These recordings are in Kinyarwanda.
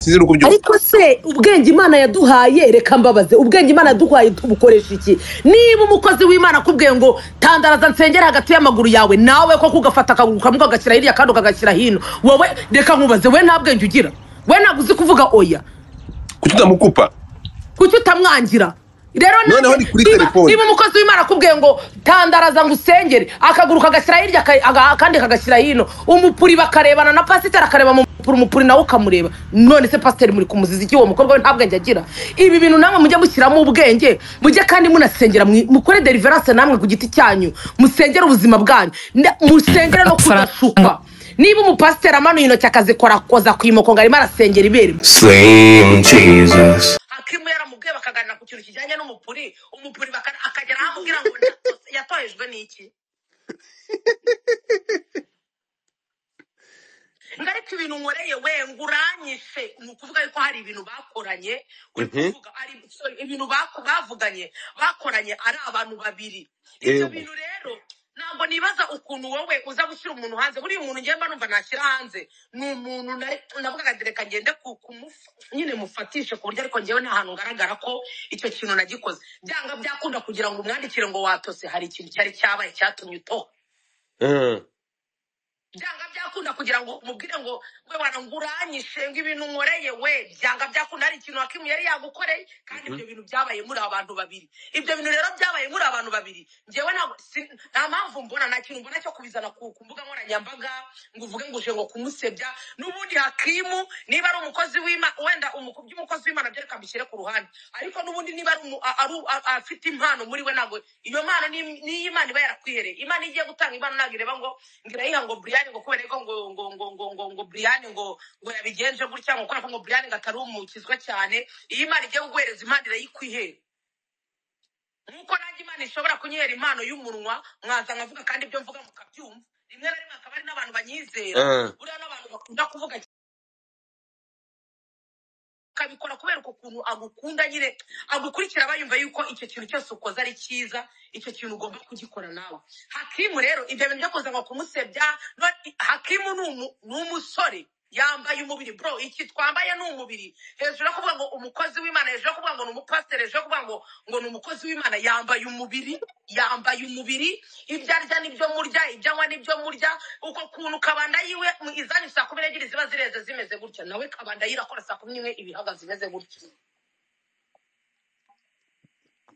sinzi no kubyumva. ariko se ubwenge Imana yaduhaye reka mbabaze ubwenge Imana yaduhaye tubukoresha iki? Niba umukozi w'Imana akubwiye ngo tandaraza nsengera hagati y'amaguru yawe, nawe ko kugafata akaguru kamwe ukagashyira hirya kandi ukagashyira hino, wowe reka nkubaze, we nta bwenge ugira? We ntabwo uzi kuvuga oya? Kuki utamukupa? Kuki utamwangira? Rero noneho ni kuri telefone. Niba umukozi w'Imana akubwiye ngo tandaraza ngo usengere, akaguru kagashyira hirya kandi kagashyira hino, umupuri bakarebana na pasiteri akareba mu umupuri nawe ukamureba, none se pasiteri muri kumuziza iki? Uwo mukobwa we nta bwenge agira? Ibi bintu namwe mujye mushyiramo ubwenge, mujye kandi munasengera, mukore deliverance namwe ku giti cyanyu, musengere ubuzima bwanyu, musengere no kudashuka. Niba umupasiteri amanuye intoki akazikorakoza ku imoko ngo arimo arasengera ibere, Slim Jesus. Hakimu yaramubwiye bakaganira ku kintu kijyanye n'umupuri, umupuri akagera aho amubwira ngo yatohejwe n'iki? Ngariko ibintu nkoreye we nguranyishe, ni ukuvuga yuko hari ibintu bakoranye, kuvuga ari ibintu bavuganye bakoranye ari abantu babiri. Ibyo bintu rero ntabwo nibaza ukuntu wowe uza gushyira umuntu hanze. Buri muntu ngiye mba numva nashyira hanze ni umuntu navuga direka ngende nyine mufatishe ku buryo ariko ngewe nta hantu ngaragara ko icyo kintu nagikoze. Byanga byakunda kugira ngo umwandikire ngo watose, hari ikintu cyari cyabaye cyatumye utoha. Byanga byakunda kugira ngo umubwire ngo we waranguranyishe ngo ibintu nkoreye we, byanga byakunda hari ikintu Hakimu yari yagukoreye, kandi ibyo bintu byabaye muri abantu babiri. Ibyo bintu rero byabaye muri abantu babiri, ngewe nta mpamvu mbona, nta kintu mbona cyo kubizana ku mbuga nkoranyambaga ngo uvuge ngo uje ngo kumusebya. N'ubundi Hakimu niba ari umukozi w'Imana, wenda by'umukozi w'Imana byereka mbishyire ku ruhande, ariko n'ubundi niba ari afite impano muri we, ntabwo iyo mpano ni Imana iba yarakwihereye. Imana igiye gutanga impano ntabwo ireba ngo ngirayiha ngo Brian ngo kubera ko ngo Brian ngo yabigenje gutya ngo kubera ko ngo Brian gatari umukizwa cyane. Iyi Imana igiye guhereza impano irayikwihera, nkuko nanjye Imana ishobora kunyihera impano y'umunwa mwaza nkavuga kandi ibyo mvuga mukabyumva. Rimwe na rimwe akaba ari n'abantu banyizera, buriya n'abantu bakunda kuvuga kabikora kubera uko kuntu agukunda, nyine agukurikira bayumva yuko icyo kintu cyose ukoze ari cyiza, icyo kintu ugomba kugikora nawe. Hakimu rero ibyo bintu byo kuza ngo kumusebya, Hakimu ni umusore yambaye umubiri bro, iki twambaye ni umubiri. Hejuru yo kuvuga ngo umukozi w'Imana, hejuru yo kuvuga ngo ni umupasiteri, hejuru yo kuvuga ngo ni umukozi w'Imana, yambaye umubiri, ibyo arya nibyo murya, ibyo anywa nibyo murya. Uko kuntu kabanda yiwe izanyu saa 12 ziba zireze zimeze gutya, nawe kabanda yirakora saa 11 ibihaga zimeze gutya.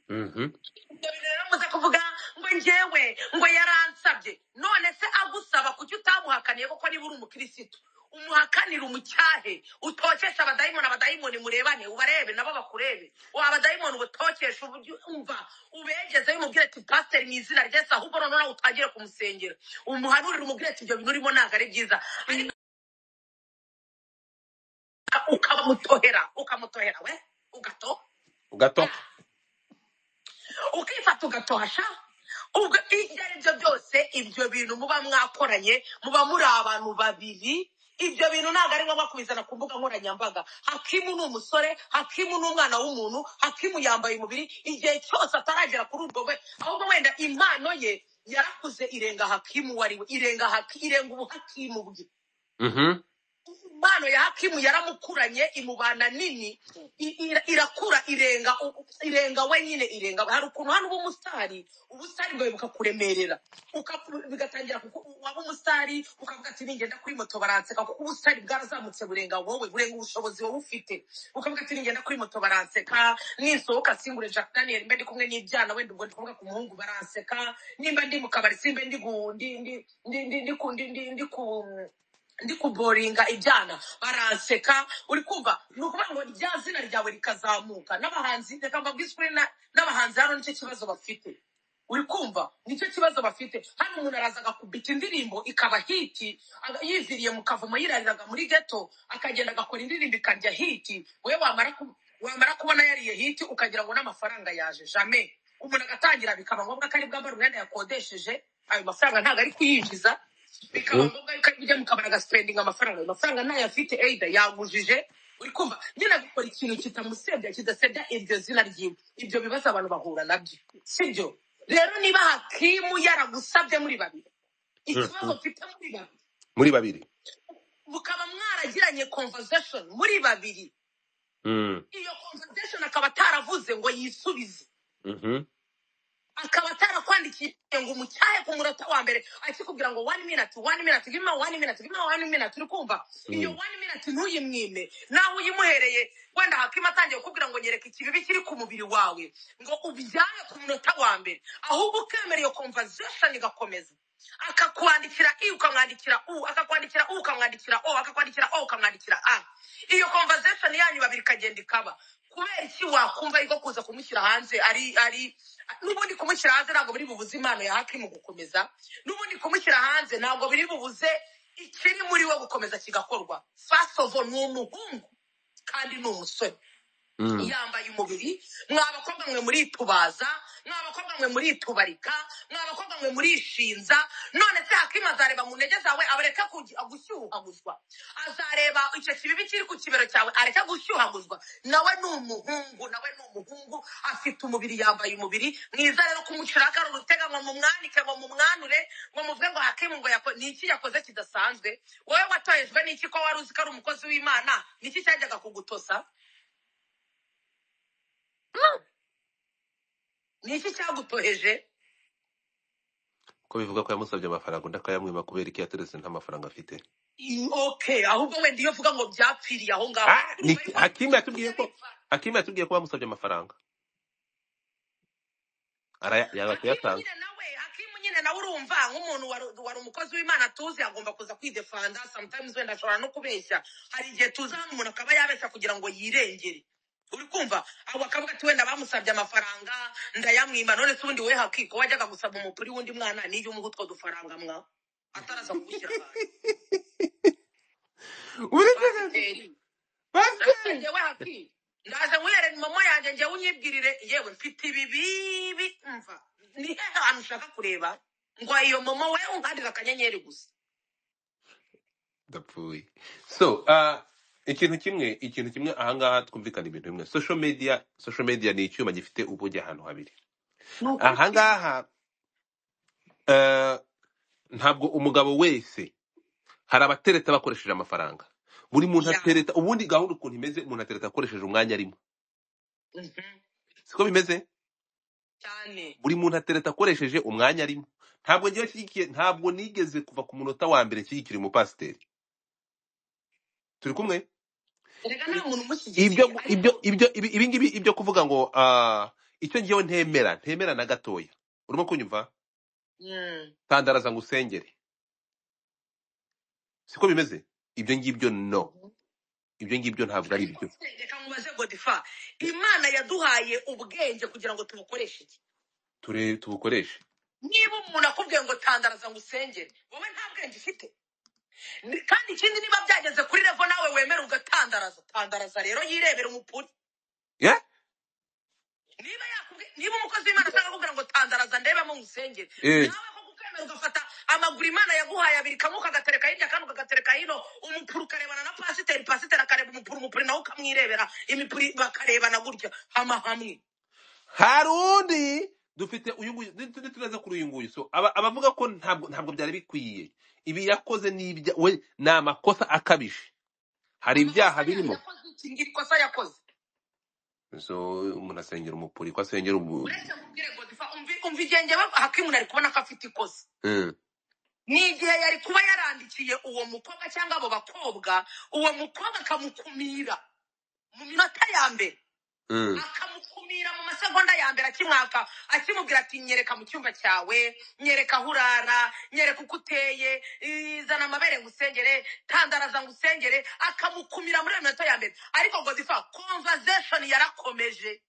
Ibyo bintu rero muze kuvuga ngo njyewe ngo yaransabye, none se agusaba kuki utamuhakaniye koko niba uri umukirisitu? Umuhakanira umucyahe, utokesha abadayimoni murebane, ubarebe nabo bakurebe. Abadayimoni ubutokesha umva ubegeze umubwire ati pasiteri mu izina rya Yesu, ahubwo noneho utangire kumusengera, umuhanurire umubwire ati ibyo bintu urimo ntabwo ari byiza, ukamutohera we ugato ukifata ugatohasha. Ubwo ibyo ari byo byose, ibyo bintu muba mwakoranye, muba muri abantu babiri. Ibyo bintu ntabwo ari ngombwa kubizana ku mbuga nkoranyambaga. Hakimu ni umusore, Hakimu ni umwana w'umuntu, Hakimu yambaye umubiri. Igihe cyose ataragera kuri urwo rwego, ahubwo wenda impano ye yarakuze irenga Hakimu wariwe, irenga ubuhakimu bwe. Impano ya Hakimu yaramukuranye, imubana nini, irakura irenga wenyine, irenga. Hari ukuntu hano ubusitari bwawe bukakuremerera, bigatangira waba umusitari ukavuga ati ningenda kuri moto baranseka, kuko ubusitari bwarazamutse burenga wowe, burenga ubushobozi wowe ufite. Ukavuga ati ningenda kuri moto baranseka, nisohoka singure Jack Daniel mbe ndi kumwe n'ibyana, wenda ubwo ndi kuvuga ku muhungu baranseka, nimba ndi mu kabari simbe ndi kuboringa ibyana baranseka. Uri kumva ni ukuvuga ngo rya zina ryawe rikazamuka. N'abahanzi reka mbabwiswe n'abahanzi hano nicyo kibazo bafite. Uri kumva nicyo kibazo bafite. Hano umuntu araza agakubita indirimbo ikaba hiti, yiviriye mu kavumo yirariraga muri ghetto, akagenda agakora indirimbo ikarya hiti. We wamara kubona yariye hiti ukagira ngo n'amafaranga yaje. Jamais umuntu agatangira bikaba ngombwa ko ari bwambara umwenda yakodesheje, ayo mafaranga ntabwo ari kuyinjiza, bikaba ngombwa yuko ujya mu kabari agaspendinga amafaranga ntayo afite, eida yagujije. Uri kumva nyine gukora ikintu kitamusebya, kidasebya iryo zina ryiwe. Ibyo bibazo abantu bahura nabyo, sibyo? Rero niba Hakimu yaragusabye muri babiri, ikibazo mfite muri babiri mukaba mwaragiranye conversation muri babiri iyo conversation akaba ataravuze ngo yisubize akaba atarakwandikiye ngo umucyahe ku munota wa mbere akikubwira ngo 1 minute give me 1 minute uri kumva iyo 1 minute ntuyimwime nawe uyimuhereye wenda Hakima atangiye kukubwira ngo nyereka ikibibi kiri ku mubiri wawe ngo ubyaye ku munota wa mbere ahubwo ukemera iyo conversation igakomeza akakwandikira ukamwandikira akakwandikira ukamwandikira akakwandikira ukamwandikira iyo conversation yanyu babiri kagenda ikaba kubera iki wakumva iko kuza kumushyira hanze ari nubundi kumushyira hanze ntabwo biri bubuze impano ya Hakimu gukomeza nubundi kumushyira hanze ntabwo biri bubuze ikiri muri we gukomeza kigakorwa first of all ni umuhungu kandi ni umusore yambaye umubiri mwabakobwa mwe muri tubaza mwabakobwa mwe muri tubarika mwabakobwa mwe muri shinza none se Hakimu azareba mu ntege zawe abareka gushyuhaguzwa azareba icyo kibibi kiri ku kibero cyawe areka gushyuhaguzwa nawe ni umuhungu afite umubiri yambaye umubiri mwiza rero kumucuraka urutega ngo mumwanike ngo mumwanure ngo muvuge ngo Hakimu ngo niki yakoze kidasanzwe wowe watohejwe niki ko wari uzi ko ari umukozi w'Imana niki cyajyaga kugutosa niki cyagutoheje ko bivuga ko yamusabye amafaranga undi akayamwima kubera iki yateretse nta mafaranga afite okay ahubwo wenda iyo uvuga ngo byapfiriye aho ngaho Hakimu yatubwiye ko bamusabye amafaranga yaba kuyatanga Hakimu nyine nawe urumva nk'umuntu wari umukozi w'Imana tuzi agomba kuza kwidefanda sometimes wenda ashobora no kubeshya hari igihe tuza umuntu akaba yabeshya kugira ngo yirengere uri kumva abo akavuga ati wenda bamusabye amafaranga ndayamwima none se ubundi we Hakiko wajyaga gusaba umupuri wundi mwana niyo umuha utwo dufaranga mwa ataraza kugushyira hanze njyewe Hakiko ndaje nkuyere mama yanjye njyewe unyibwirire yewe mfite ibibibi mva ni hehe ahantu ushaka kureba ngo iyo mama we unkandira akanyenyeri gusa ndapfuye so ikintu kimwe ahangaha twumvikana ibintu bimwe social media ni icyuma gifite ubugi ahantu habiri ahangaha ntabwo umugabo wese hari abatereta bakoresheje amafaranga buri muntu atereta ubundi gahunda ukuntu imeze umuntu atereta akoresheje umwanya arimo siko bimeze cyane buri muntu atereta akoresheje umwanya arimo ntabwo nigeze kuva ku munota wa mbere nshyigikira umupasiteri turi kumwe ibyo kuvuga ngo icyo ngiyeho ntemera na gatoya urimo kunyumva tandaraza ngo usengere siko bimeze ibyo ngibyo ntabwo ari byo reka mubaze Godifa Imana yaduhaye ubwenge kugira ngo tubukoreshe iki tubukoreshe niba umuntu akubwiye ngo tandaraza ngo usengere wowe nta bwenge ufite kandi ikindi niba byageze kuri level nawe wemera ugatandaraza rero yirebera umupuri niba umukozi w'Imana ashaka kugira ngo tandaraza ndebemo musengere nawe ko gukemera ugafata amaguru Imana yaguhaye abiri kamwe ukagatereka hirya kandi ukagatereka hino umupuri ukarebana na pasiteri akareba umupuri nawe ukamwirebera imipuri bakarebana gutya hamwe hari undi dufite uyu nguyu tunaza kuri uyu nguyu so abavuga ko ntabwo byari bikwiye ibi yakoze we ni amakosa akabije hari ibyaha birimo ikosa yakoze so umuntu asengera umupuri ko asengera uretse mubwire Godifa umva igenge Hakimu nari kubona ko afite ikosa ni igihe yari kuba yarandikiye uwo mukobwa cyangwa abo bakobwa uwo mukobwa akamukumira mu minota ya mbere akamukumira mu masegonda ya mbere akimubwira ati nyereka mu cyumba cyawe nyereka aho urara nyereka uko uteye izana amabere ngo usengere tandaraza ngo usengere akamukumira muri iyo minota ya mbere ariko Godifa conversation yarakomeje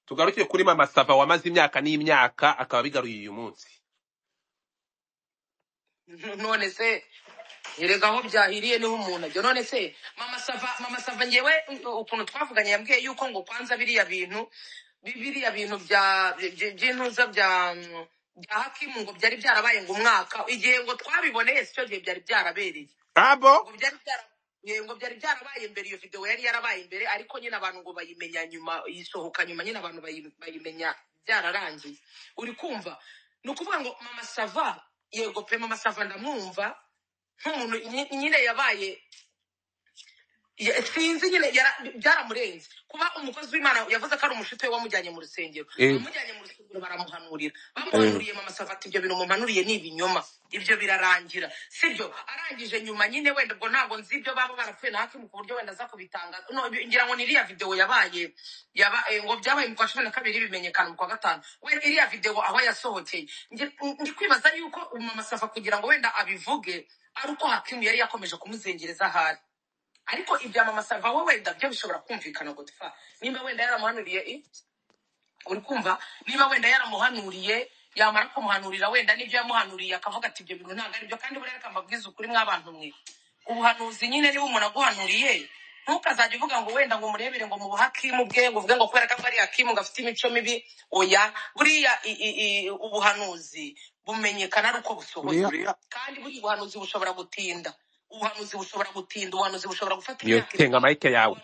tugarukiye kuri Mama Sava wamaze imyaka n'imyaka akaba bigaruye uyu munsi none se erega aho byahiriye niho umuntu ajya none se Mama Sava ngewe ukuntu twavuganye yambwiye yuko ngo kwanza biriya bintu by'intuza bya Hakimu ngo byari byarabaye ngo umwaka igihe ngo twabiboneye sicyo gihe byari byarabereye ngo byari byarabaye mbere iyo video yari yarabaye mbere ariko nyine abantu ngo bayimenya nyuma yisohoka nyuma nyine abantu bayimenya byararangiye uri kumva ni ukuvuga ngo Mama Sava yego pe Mama Sava ndamwumva nk'umuntu nyine yabaye sinzi nyine byaramurenze kuba umukozi w'Imana yavuze ko ari umushitsi we wamujyanye mu rusengero bamujyanye mu rusengero baramuhanurira bamuhanuriye mama Safati ibyo bintu mumanuriye ni ibinyoma ibyo birarangira sibyo arangije nyuma nyine wenda ubwo ntabwo nzi ibyo baba barapfuye na Hakimu ku buryo wenda aza kubitangaza no ngira ngo ni iriya video yabaye ngo byabaye mu kwa 12 bimenyekana mu kwa 5 we iriya video aho yasohokeye ndi kwibaza yuko mama Safa kugira ngo wenda abivuge ari uko Hakimu yari yakomeje kumuzengereza ahari ariko ibya mama Sava we wenda byo bishobora kumvikana ngo tfa nimba wenda yaramuhanuriye uri kumva niba wenda yaramuhanuriye yamara kumuhanurira wenda nibyo yamuhanuriye akavuga ati ibyo bintu ntabwo ari byo kandi bureka mbabwiza ukuri mw'abantu mwe ubuhanuzi nyine niba umuntu aguhanuriye ntukazajya uvuga ngo wenda ngo murebere ngo mu Hakimu bwe ngo uvuge ngo kubera ko ari Hakimu gafite imico mibi oya buriya ubuhanuzi bumenyekana ari uko busohoye kandi buri buhanuzi bushobora gutinda ubuhanuzi bushobora gufata iyo tenga mike yawe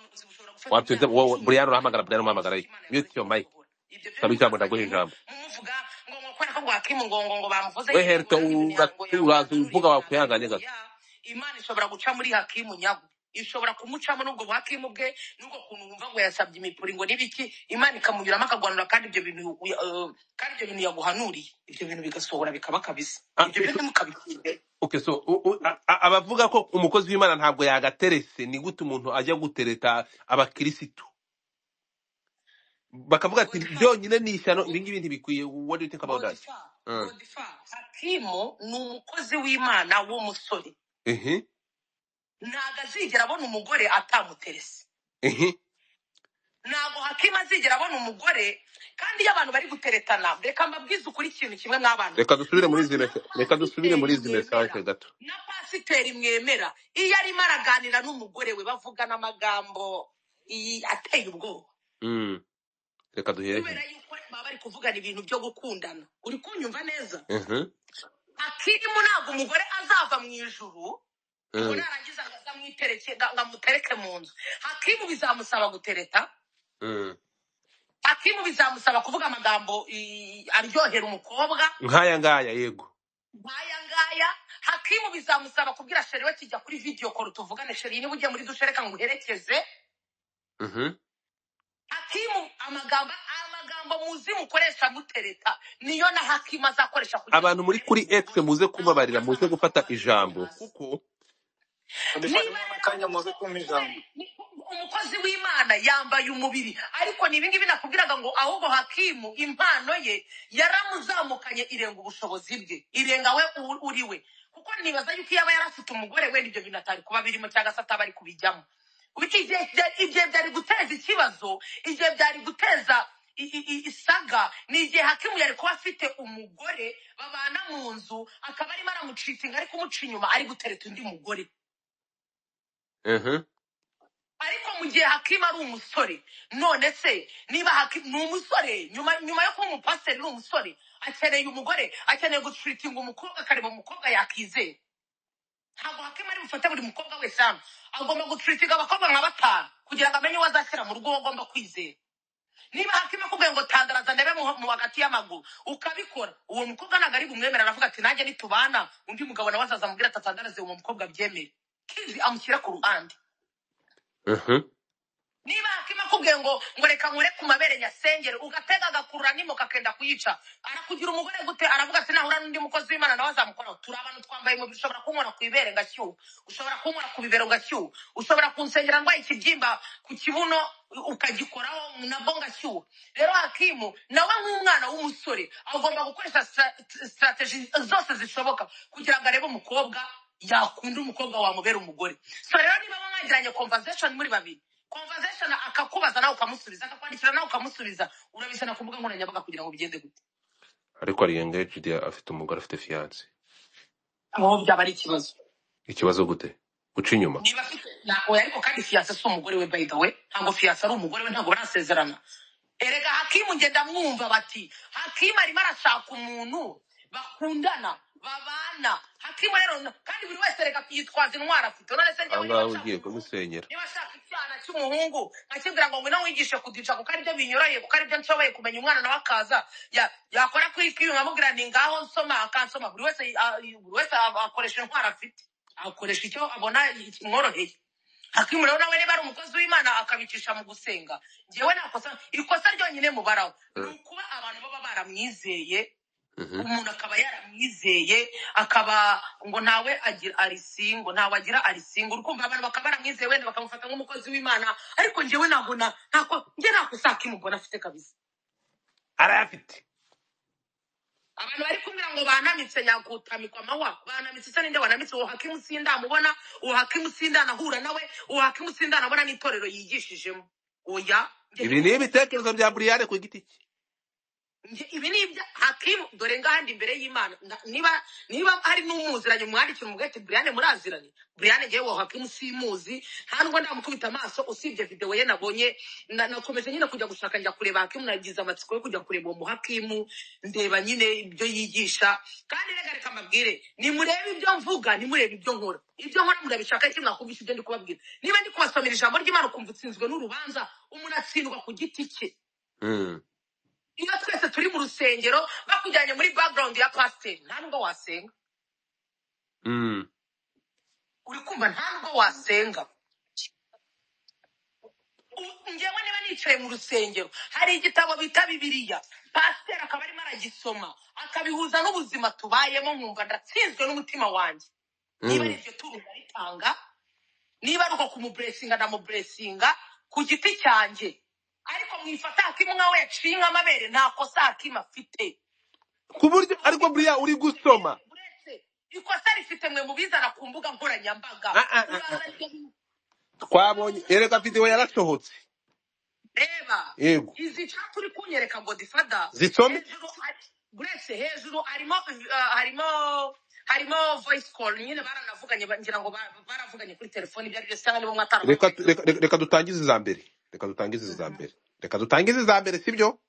watunze Brian urahamagara Brian umuhamagara mute your mic kabijambo ndaguha ijambo muvuga ngo kwera ko Hakimu ngo bamuvuze we herto uraza uvuga wakuyanganye gato Imana ishobora guca muri Hakimu nyago ishobora kumucamo n'ubwo Hakimu bwe n'ubwo kuntu wumva ngo yasabye imipuri ngo nibiki Imana ikamunyuramo akagwanura kandi ibyo bintu yaguhanuriye ibyo bintu bigasohora bikaba kabisa ibyo bintu mukabikinde. Okay, so abavuga ko umukozi w'Imana ntabwo yagaterese ni gute umuntu ajya gutereta abakirisitu bakavuga ati byonyine ni ishyano ibingibi ntibikwiye. What do you think about that? Hakimu ni umukozi w'Imana w'umusore ntago azigera abona umugore atamuterese ntago Hakimu azigera abona umugore kandi iyo abantu bari guteretana reka mbabwize ukuri ikintu kimwe mw'abantu reka dusubire muri izi message gato na pasiteri mwemera iyo arimo araganira n'umugore we bavugana amagambo ateye ubwoba reka duhere kubera yuko baba bari kuvugana ibintu byo gukundana uri kunyumva neza Hakimu ntabwo umugore azava mu ijuru ngo narangiza ngamutereke mu nzu Hakimu bizamusaba gutereta Hakimu bizamusaba kuvuga amagambo aryohera umukobwa nkaya ngaya yego nkaya Hakimu bizamusaba kubwira sheri we kijya kuri video call tuvugane sheri niba ugiye muri dushereka ngo uherekeze Hakimu amagambo muzi mukoresha mutereta niyo na Hakimu azakoresha abantu muri kuri X muze kubabarira muze gufata ijambo kuko umukozi w'Imana yambaye umubiri ariko nibingibi nakubwiraga ngo ahubwo Hakimu impano ye yaramuzamukanye irenga ubushobozi bwe irenga we uri we kuko nibaza yuko yaba yarafite umugore we ibyo bintu atari kuba birimo cyangwa se atabari kubijyamo igihe byari guteza ikibazo igihe byari guteza isaga ni igihe Hakimu yari kuba afite umugore babana mu nzu akaba arimo aramucitinga ari kumuca inyuma ari gutereta undi mugore ariko mu gihe Hakimu ari umusore none se niba Hakimu ni umusore nyuma yo kuba umupasiteri ni umusore akeneye umugore akeneye gutritinga umukobwa akareba umukobwa yakizera ntabwo Hakimu ari bufate buri mukobwa wese hano agomba gutritinga abakobwa nka 5 kugira ngo amenye uwo azashyira mu rugo agomba kwizera niba Hakimu akubwiye ngo tandaraza ndebe mu hagati y'amaguru ukabikora uwo mukobwa ntabwo ari bumwemera aravuga ati nanjye nitubana undi mugabo nawe azaza amubwira ati atandaraze uwo mukobwa byemere kizi amushyira ku ruhande niba Hakimu akubwiye ngo reka nkore ku mabere nyasengere ugatega agakurura n'imoka akenda kuyica arakugira umugore gute aravuga ati nahura n'undi mukozi w'Imana nawe azamukoraho turi abantu twambaye umubiri ushobora kunkora ku ibere ngashyuha ushobora kunkora ku bibero ngashyuha ushobora kunsengera ndwaye ikibyimba ku kibuno ukagikoraho nabwo ngashyuha rero Hakimu nawe nk'umwana w'umusore agomba gukoresha strategy zose zishoboka kugira ngo arebe umukobwa yakunda umukobwa wamubera umugore so rero niba mwagiranye conversation muri babiri conversation akakubaza nawe ukamusubiza akakwandikira nawe ukamusubiza urabisana ku mbuga nkoranyambaga kugira ngo bigende gute ariko ari engaged afite umugore afite fiance aho byaba ari ikibazo gute guca inyuma niba afite ariko kandi fiance si umugore we by the way ntabwo fiance ari umugore we ntabwo barasezerana erega Hakimu ngenda mwumva bati Hakimu arimo arashaka umuntu bakundana babana Hakimu rero kandi buri wese reka yitwaza intwara afite none se njyewe ugiye kumusenyera niba ashaka icyana cy'umuhungu akibwira ngo ngwino wigishe kudica kuko ari byo binyoroye kuko ari byo nshoboye kumenya umwana nawe akaza yakora kwikiyuma amubwira ni ngaho nsoma akansoma buri wese akoresha intwara afite akoresha icyo abona kimworoheye. Hakimu rero nawe niba ari umukozi w'Imana akabicisha mu gusenga, njyewe ikosa ryonyine mubaraho ni ukuba abantu baba baramwizeye, umuntu akaba yaramwizeye akaba ngo ntawe agira arisingo, ntawe agira arisingo, urukumva abantu bakaba baramwizeye wenda bakamufata nk'umukozi w'Imana, ariko njyewe ntabwo njye ntakusaka imubona afite kabisa. arayafite. Abantu bari kumbwira ngo banamitse nyagutamikwa mahwa, banamitse se ninde wanamitse? Uwo Hakimu Sinda mubona, uwo Hakimu Sinda nahura nawe, uwo Hakimu Sinda nabona n'itorero yigishijemo. Oya, Ibi ni ibitekerezo bya Brian ku giti cye. ibi ni ibya Hakimu. Dore ngahandi imbere y'Imana, niba hari n'umuziranye mwandikira umugati Brian muraziranye. Brian ngewe uwo Hakimu simuzi, nta nubwo ndamukubita amaso usibye video ye nabonye. Nakomeje nyine kujya gushaka njya kureba Hakimu, nagize amatsiko yo kujya kureba uwo Hakimu, ndeba nyine ibyo yigisha. Kandi reka mbabwire, nimurebe ibyo mvuga, nimurebe ibyo nkora. Ibyo nkora murabishaka iki mwakumvisha ibyo ndi kubabwira. Niba ndi kubasomera ijambo ry'Imana ukumva utsinzwe n'urubanza, umuntu atsindwa ku giti cye. Iyo twese turi mu rusengero bakujyanye muri background ya pastor, nta nubwo wasenga. Uri kumva nta nubwo wasenga. Njyewe niba nicaye mu rusengero hari igitabo bita Bibiliya, pastor akaba arimo aragisoma akabihuza n'ubuzima tubayemo, nkumva ndatsinzwe n'umutima wanjye. Niba ari ibyo turugaritanga, niba ari uko kumubresinga ndamubresinga ku giti cyanjye, ariko mwifata Hakimu nkawe yaciye amabere, nta kosa Hakimu afite. Ku buryo ariko Brian uri gusoma ikosa rifite mwe mubizana ku mbuga nkoranyambaga. twabonye erega video yarasohotse. Reba Yego, izi chat uri kunyereka Godfather zisome. Hejuru harimo voice call, nyine baranavuganye, ngira ngo baravuganye kuri telefone, ibyo ari byo cyangwa nibo mwatara. Reka dutangize za mbere. Reka dutangize za mbere sibyo?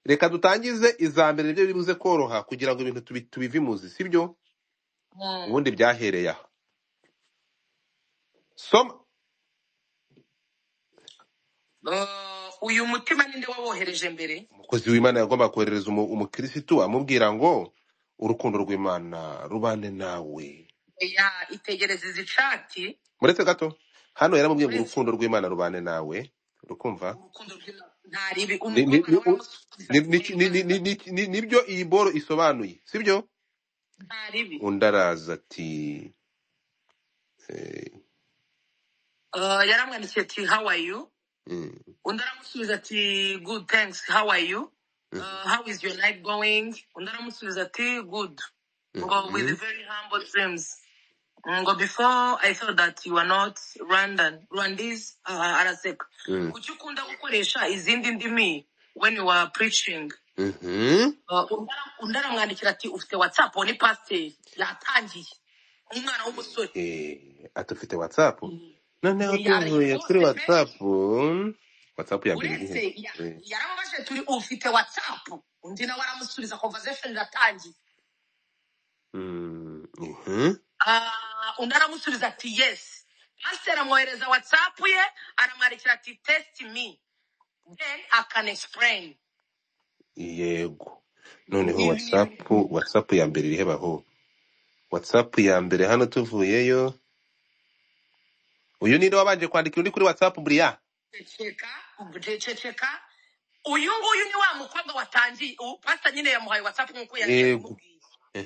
Reka dutangize iza mbere nibyo bibuze koroha kugira ngo ibintu tubivimuzi sibyo? Ubundi byahereye aha. Soma. Uyu mutima ninde wawohereje mbere? Umukozi w'Imana yagomba koherereza umukirisitu amubwira ngo urukundo rw'Imana rubane nawe. Itegereze izi chat. Muretse gato. Hano yaramubwiye ngo urukundo rw'Imana rubane nawe. Urukumva? Nibyo iyi boro isobanuye sibyo? Undaraza ati yaramwandikiye ati how are you? Undaramusubiza ati good thanks, how are you? How is your night going? Undaramusubiza ati good. With very humble dreams. Before I thought that you were not Rwandese, araseka. Kuki ukunda gukoresha izindi ndimi when you were preaching? Undaramwandikira ati ufite WhatsApp ni pastor yatangiye. Umwana w'umusore. Atufite WhatsApp? Noneho tuvuye kuri WhatsApp. WhatsApp ya mbere. Yaramubajije turi ufite WhatsApp? Undi nawe aramusubiza conversation iratangiye. Undaramusubiza ati yes. Pastor amwohereza WhatsApp ye, aramwandikira ati test me, then I can explain. Yego. Noneho WhatsApp ya mbere irihebaho. WhatsApp ya mbere hano tuvuyeyo. Uyu ninde wabanje kwandikira uri kuri WhatsApp Brian? Cheka. Uyu nguyu ni wa mukobwa watangiye. Pastor nyine yamuhaye WhatsApp nkuko yamubwiye.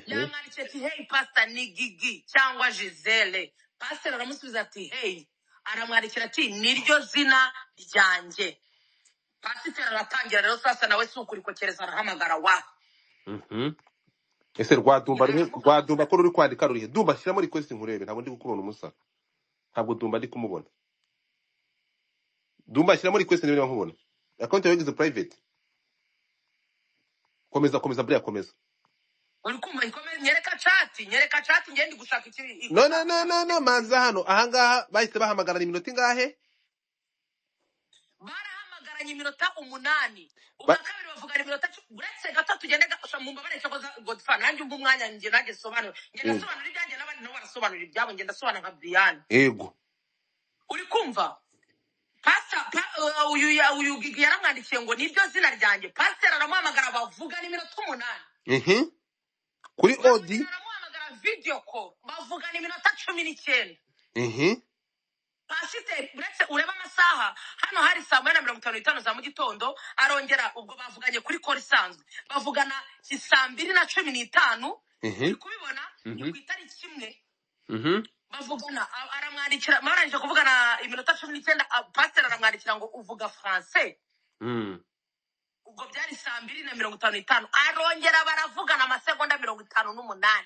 Yamwanditse ati hey pastor ni Gigi cyangwa Gisele. Pastor aramusubiza ati hey, aramwandikira ati niryo zina ryanjye. Pastor aratangira rero sasa nawe sukuri kokereza arahamagara wa. Ese rwadumba ko ruri kwandika rurihe? Dumba shyira muri request nkurebe, ntabwo ndi gukubona umusa. Ntabwo Dumba ndi kumubona. Dumba shyira muri request niba nkubona. Account yawe is private. Komeza Brian komeza. Nyereka chat ngende gushaka iki. No manza hano ahangaha bahise bahamagarana iminota ingahe? Barahamagaranye iminota 8. Ubakabiri bavugana iminota uretse gato tugende gasha mu mbabare cyo Godfather nanjye umwanya nge nanjye sobanura. Ngenda sobanura ibyanjye n'abandi nabo barasobanura ibyabo, ngenda sobanura nka Brian. Yego. Uri kumva? Pastor uyu Gigi yaramwandikiye ngo nibyo zina ryanjye. Pastor aramuhamagara bavuga n'iminota 8. Kuri Odi video call bavugana iminota 19. Pasiteri uretse ureba amasaha hano hari saa 8:55 za mu gitondo arongera ubwo bavuganye kuri call isanzwe bavugana saa 2:15 uri kubibona ni ku itariki imwe bavugana aramwandikira maranje kuvugana iminota 19 pasiteri aramwandikira ngo uvuga français ubwo byari saa 2:55 arongera baravugana amasegonda 58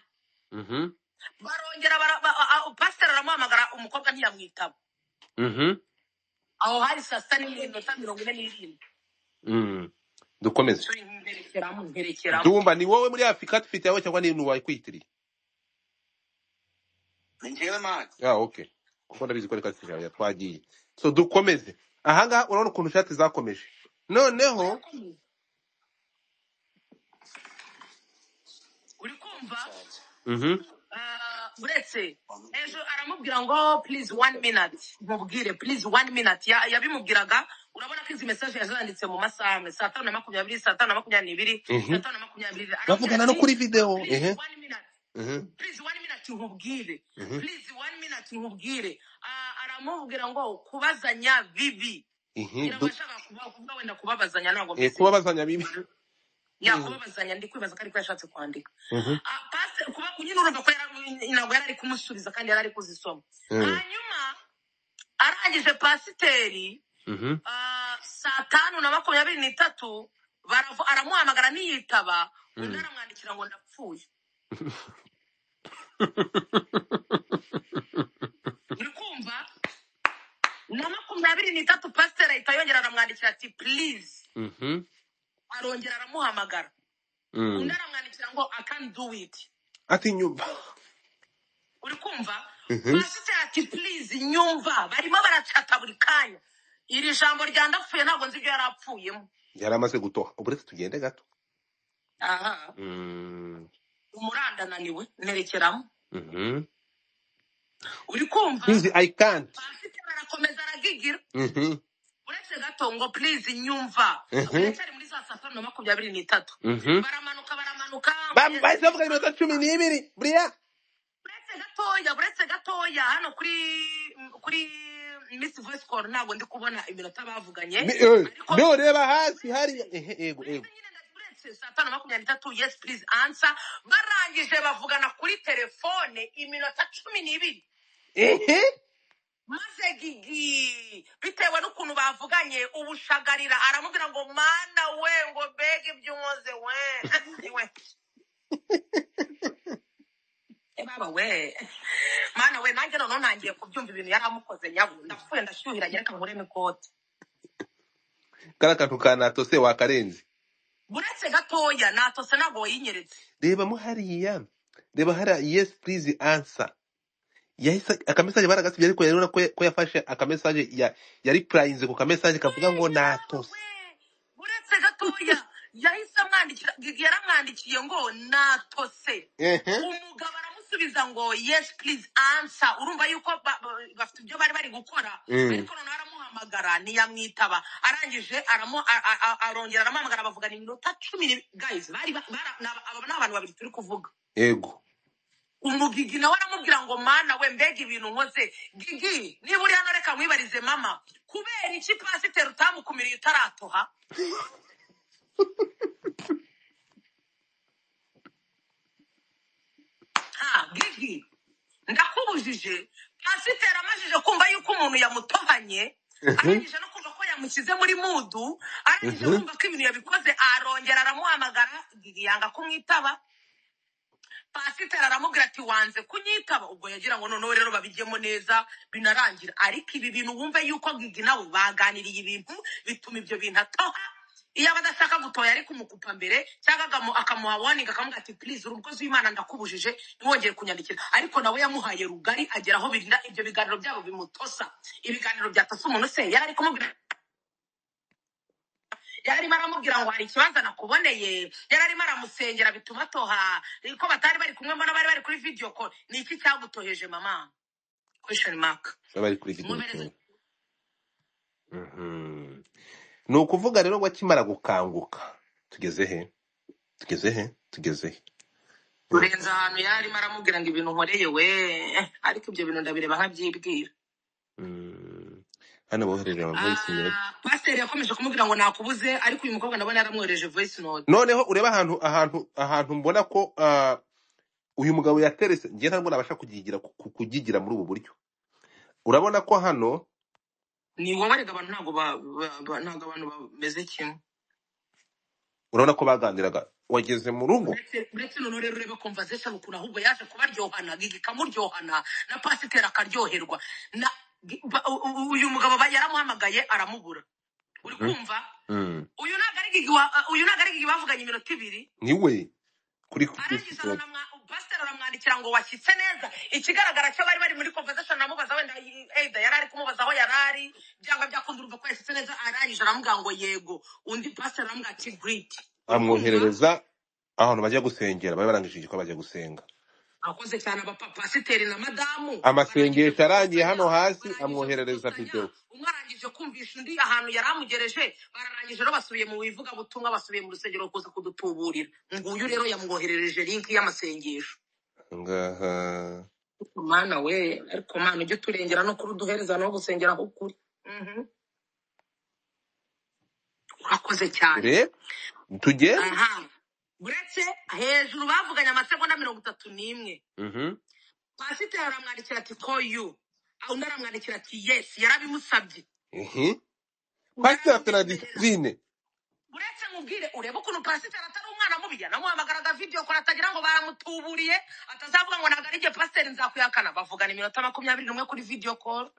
barongera pasiteri aramuhamagara umukobwa ntiyamwitaba aho hari saa 6:47 dukomeze nterekeramo ndumva ni wowe muri Afrika dufite yawe cyangwa ni nuwaye kwitiriye Njyewe man. okay kuko ndabizi ko reka tujya twagiye so dukomeze ahangaha urabona ukuntu shati zakomeje noneho uri kumva uretse ejo aramubwira ngo please 1 minute mubwire please 1 minute yabimubwiraga urabona ko izi message yazanditse mu masaha saa 5:20 saa 5:22 saa 5:20 bavugana no kuri video please 1 minute nkubwire please 1 minute nkubwire aramubwira ngo kubazanya bibi irabashaka kuvuga wenda kubabazanya ntabwo kubabazanya bibi kubabazanya ndi kwibaza ko ariko yashatse kwandika pastor kuba nyine urumva ko ntabwo yari ari kumusubiza kandi yari ari kuzisoma hanyuma arangije pasiteri saa 5:23 aramuhamagara niyitaba undi aramwandikira ngo ndapfuye uri kumva na 23 pasiteri ahita yongera aramwandikira ati please arongera aramuhamagara undi aramwandikira ngo I can't do it ati nyumva uri kumva pasiteri ati please nyumva barimo baracata buri kanya iri jambo rya ndapfuye ntabwo nzi ibyo yarapfuyemo yaramaze gutoha uburetse tugende gato umuranda naniwe nerekeramo uri kumva please I can't pasiteri arakomeza aragigira uretse gato ngo please nyumva uretse muri saa 5:23 baramanuka bahise bavuga iminota 12 buriya uretse gatoya hano kuri Miss Voice Call ntabwo ndi kubona iminota bavuganye no reba hasi hari ego saa 5:23 yes please answer barangije bavugana kuri telefone iminota 12 maze gigi bitewe n'ukuntu bavuganye ubushagarira aramubwira ngo mana we ngo bege iby'unkoze we baba we mana we nanjye none ntangiye kubyumva ibintu yaramukoze nyabo ndapfuye ndashyuhiranye reka nkuremo ikote kara kantu kanatose wakarenze buretse gatoya natose ntabwo yinyeretse reba mo hariya reba hari yes please answer yahise akamesaje baragasibye ariko rero ko yafashe akamesaje ya replyinze ku kamesaje kavuga ngo natose buretse gatoya yahise amwandikira yaramwandikiye ngo natose umugabo aramusubiza ngo yes please answer urumva yuko bafite ibyo bari gukora ariko none aramuhamagara ntiyamwitaba arangije arongera aramuhamagara bavugana iminota 10 guys bari aba n'abantu babiri turi kuvuga ego umugigi nawe aramubwira ngo mana we mbega ibintu nkoze gigi niba uri hano reka mwibarize mama kubera iki pasiteri utamukumiriye utaratoha gigi ndakubujije pasiteri amajije kumva yuko umuntu yamutohanye arangije no kumva ko yamushyize muri mudu arangije kumva ko ibintu yabikoze arongera aramuhamagara gigi yanga kumwitaba pasiteri aramubwira ati wanze kunyitaba ubwo yagira ngo noneho rero babijyemo neza binarangira ariko ibi bintu wumve yuko gigi nawe baganiriye ibintu bituma ibyo bintu atoha iyo abadashaka gutoya ariko umukupa mbere cyangwa akamuha warning akamubwira ati please urukozi w'Imana ndakubujije ntiwongere kunyandikira ariko nawe yamuhaye rugari agera aho birinda ibyo biganiro byabo bimutosa ibiganiro byatose umuntu se yari ari kumubwira yarimo aramubwira ngo hari ikibanza nakuboneye yararimo aramusengera bituma atoha ko batari bari kumwe mbona bari bari kuri video call ni iki cyagutoheje mama question mark bari kuri video call ni ukuvuga rero ngo akimara gukanguka tugeze he urenza ahantu yarimo aramubwira ngo ibintu nkoreye we ariko ibyo bintu ndabireba nkabyibwira. hano bohereje ama voice note. Pasiteri yakomeje kumubwira ngo nakubuze ariko uyu mukobwa ndabona yaramwohereje voice note. Noneho ureba ahantu mbona ko uyu mugabo yaterese ngiye ntabwo nabasha kugigira muri ubu buryo. Urabona ko hano ni wowe rega abantu ntabwo abantu bameze kimwe. urabona ko baganiraga wageze mu rugo. Uretse none rero urebe conversation ukuntu ahubwo yaje kubaryohana gikamuryohana na pasiteri akaryoherwa. Uyu mugabo yaramuhamagaye aramubura. Uri kumva? Uyu nagari gigi bavuganye iminota 2. Niwe kuri pasiteri aramwandikira ngo washyitse neza. Ikigaragara cyo bari muri conversation namubaza wenda yari ari kumubaza aho yarari byanga byakunda urumva ko yashyitse neza arangije aramubwira ngo yego. Undi pasiteri aramubwira ati great. Amwoherereza ahantu bajya gusengera bari barangije igikorwa bajya gusenga. Akoze cyane pasiteri na madamu amasengesho arangiye hano hasi amwoherereza video. Umwarangije kumvisha undi ahantu yaramugereje bararangije rero basubiye mu bivuga butumwa basubiye mu rusengero kuza kudutuburira. Nguyu rero yamwoherereje link y'amasengesho ngaha. Mana we ariko mana ujye turengera no kuruduhereza no gusengera aho kuri. Urakoze cyane tujye uretse hejuru bavuganye amasegonda 31. Pasiteri aramwandikira ati call you. Undi aramwandikira ati yes yarabimusabye. Pasiteri afite discipline. Uretse mubwire urebe ukuntu pasiteri atari umwana mubi namuhamagaraga video ko atagira ngo baramutuburiye atazavuga ngo nagarije pasiteri nzakuyakana. Bavugana iminota 21 kuri video call.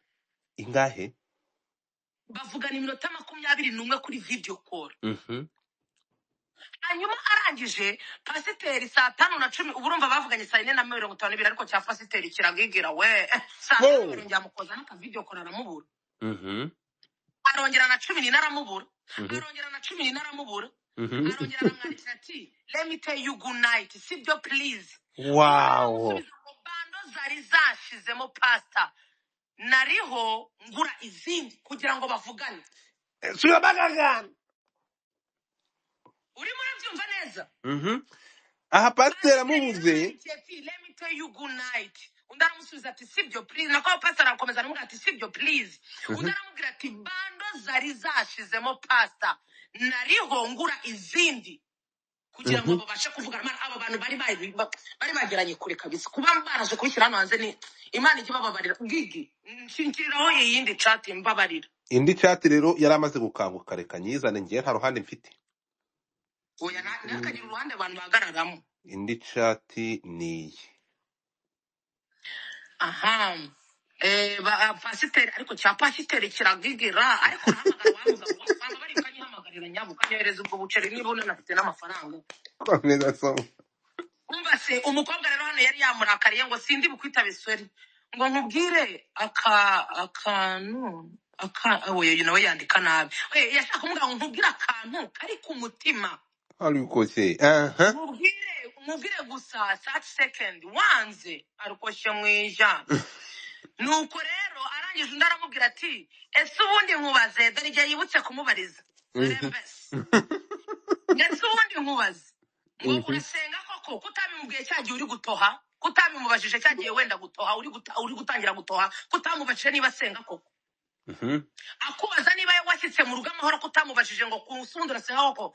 Ingahe? Bavugana iminota 21 kuri video call. Hanyuma arangije pasiteri 5:10 uburumva bavuganye 4:52 ariko cya pasiteri kiragigira we saa nyamukoza n'aka video call aramubura. Arongera na 10 naramubura. Arongera na 10 naramubura. Arongera aramwandikira ati let me tell you good night sibyo please. Wow. Bando zari zashizemo pastor nariho ngura izindi kugira ngo bavugane. Suya bagagana. Urimo urabyumva neza? Aha pasiteri amubuze. Let me tell you good night. Undaramusubiza ati sibyo please. Nako pastor arakomeza aramubwira ati sibyo please. Undaramubwira ati bando zari zashizemo pastor nariho ngura izindi kugira ngo babashe kuvugana. Abo bantu bari bageranye kure kabisa kuba baraje kubishyira hano hanze ni Imana ikibababarira. Gigi nshinkiraho yindi chat mbabarira. Indi chat rero yaramaze gukanguka reka nyizane ngiye nta ruhande mfite. Oya nakagira uruhande abantu bagararamo. Indi chat ni pasiteri ariko cya pasiteri kiragigira ariko nahamagara wamuza abantu bari kanyihamagarira nyabo kanyohereza ubwo buceri niba unanafite n'amafaranga. Komeza soma. Umva se umukobwa rero hano yari yamurakariye ngo sindi bukwita bisori ngo nkubwire akantu oye nawe yandika nabi. Yashaka kumubwira ngo nkubwire akantu kari ku mutima. Ariko se mubwire gusa 30 second wanze arukoshe mwijana. Nuko rero arangije ndaramubwira ati ese ubundi nkubaze dore igihe yibutse kumubariza. Ese ubundi nkubaze ngo urasenga koko kutabimubwiye cyagiye uri gutoha kutabimubajije cyagiye wenda gutoha uri gutangira gutoha kutamubajije niba asenga koko. Akubaza niba washyitse mu rugo amahoro kutamubajije ngo kusundura senga koko.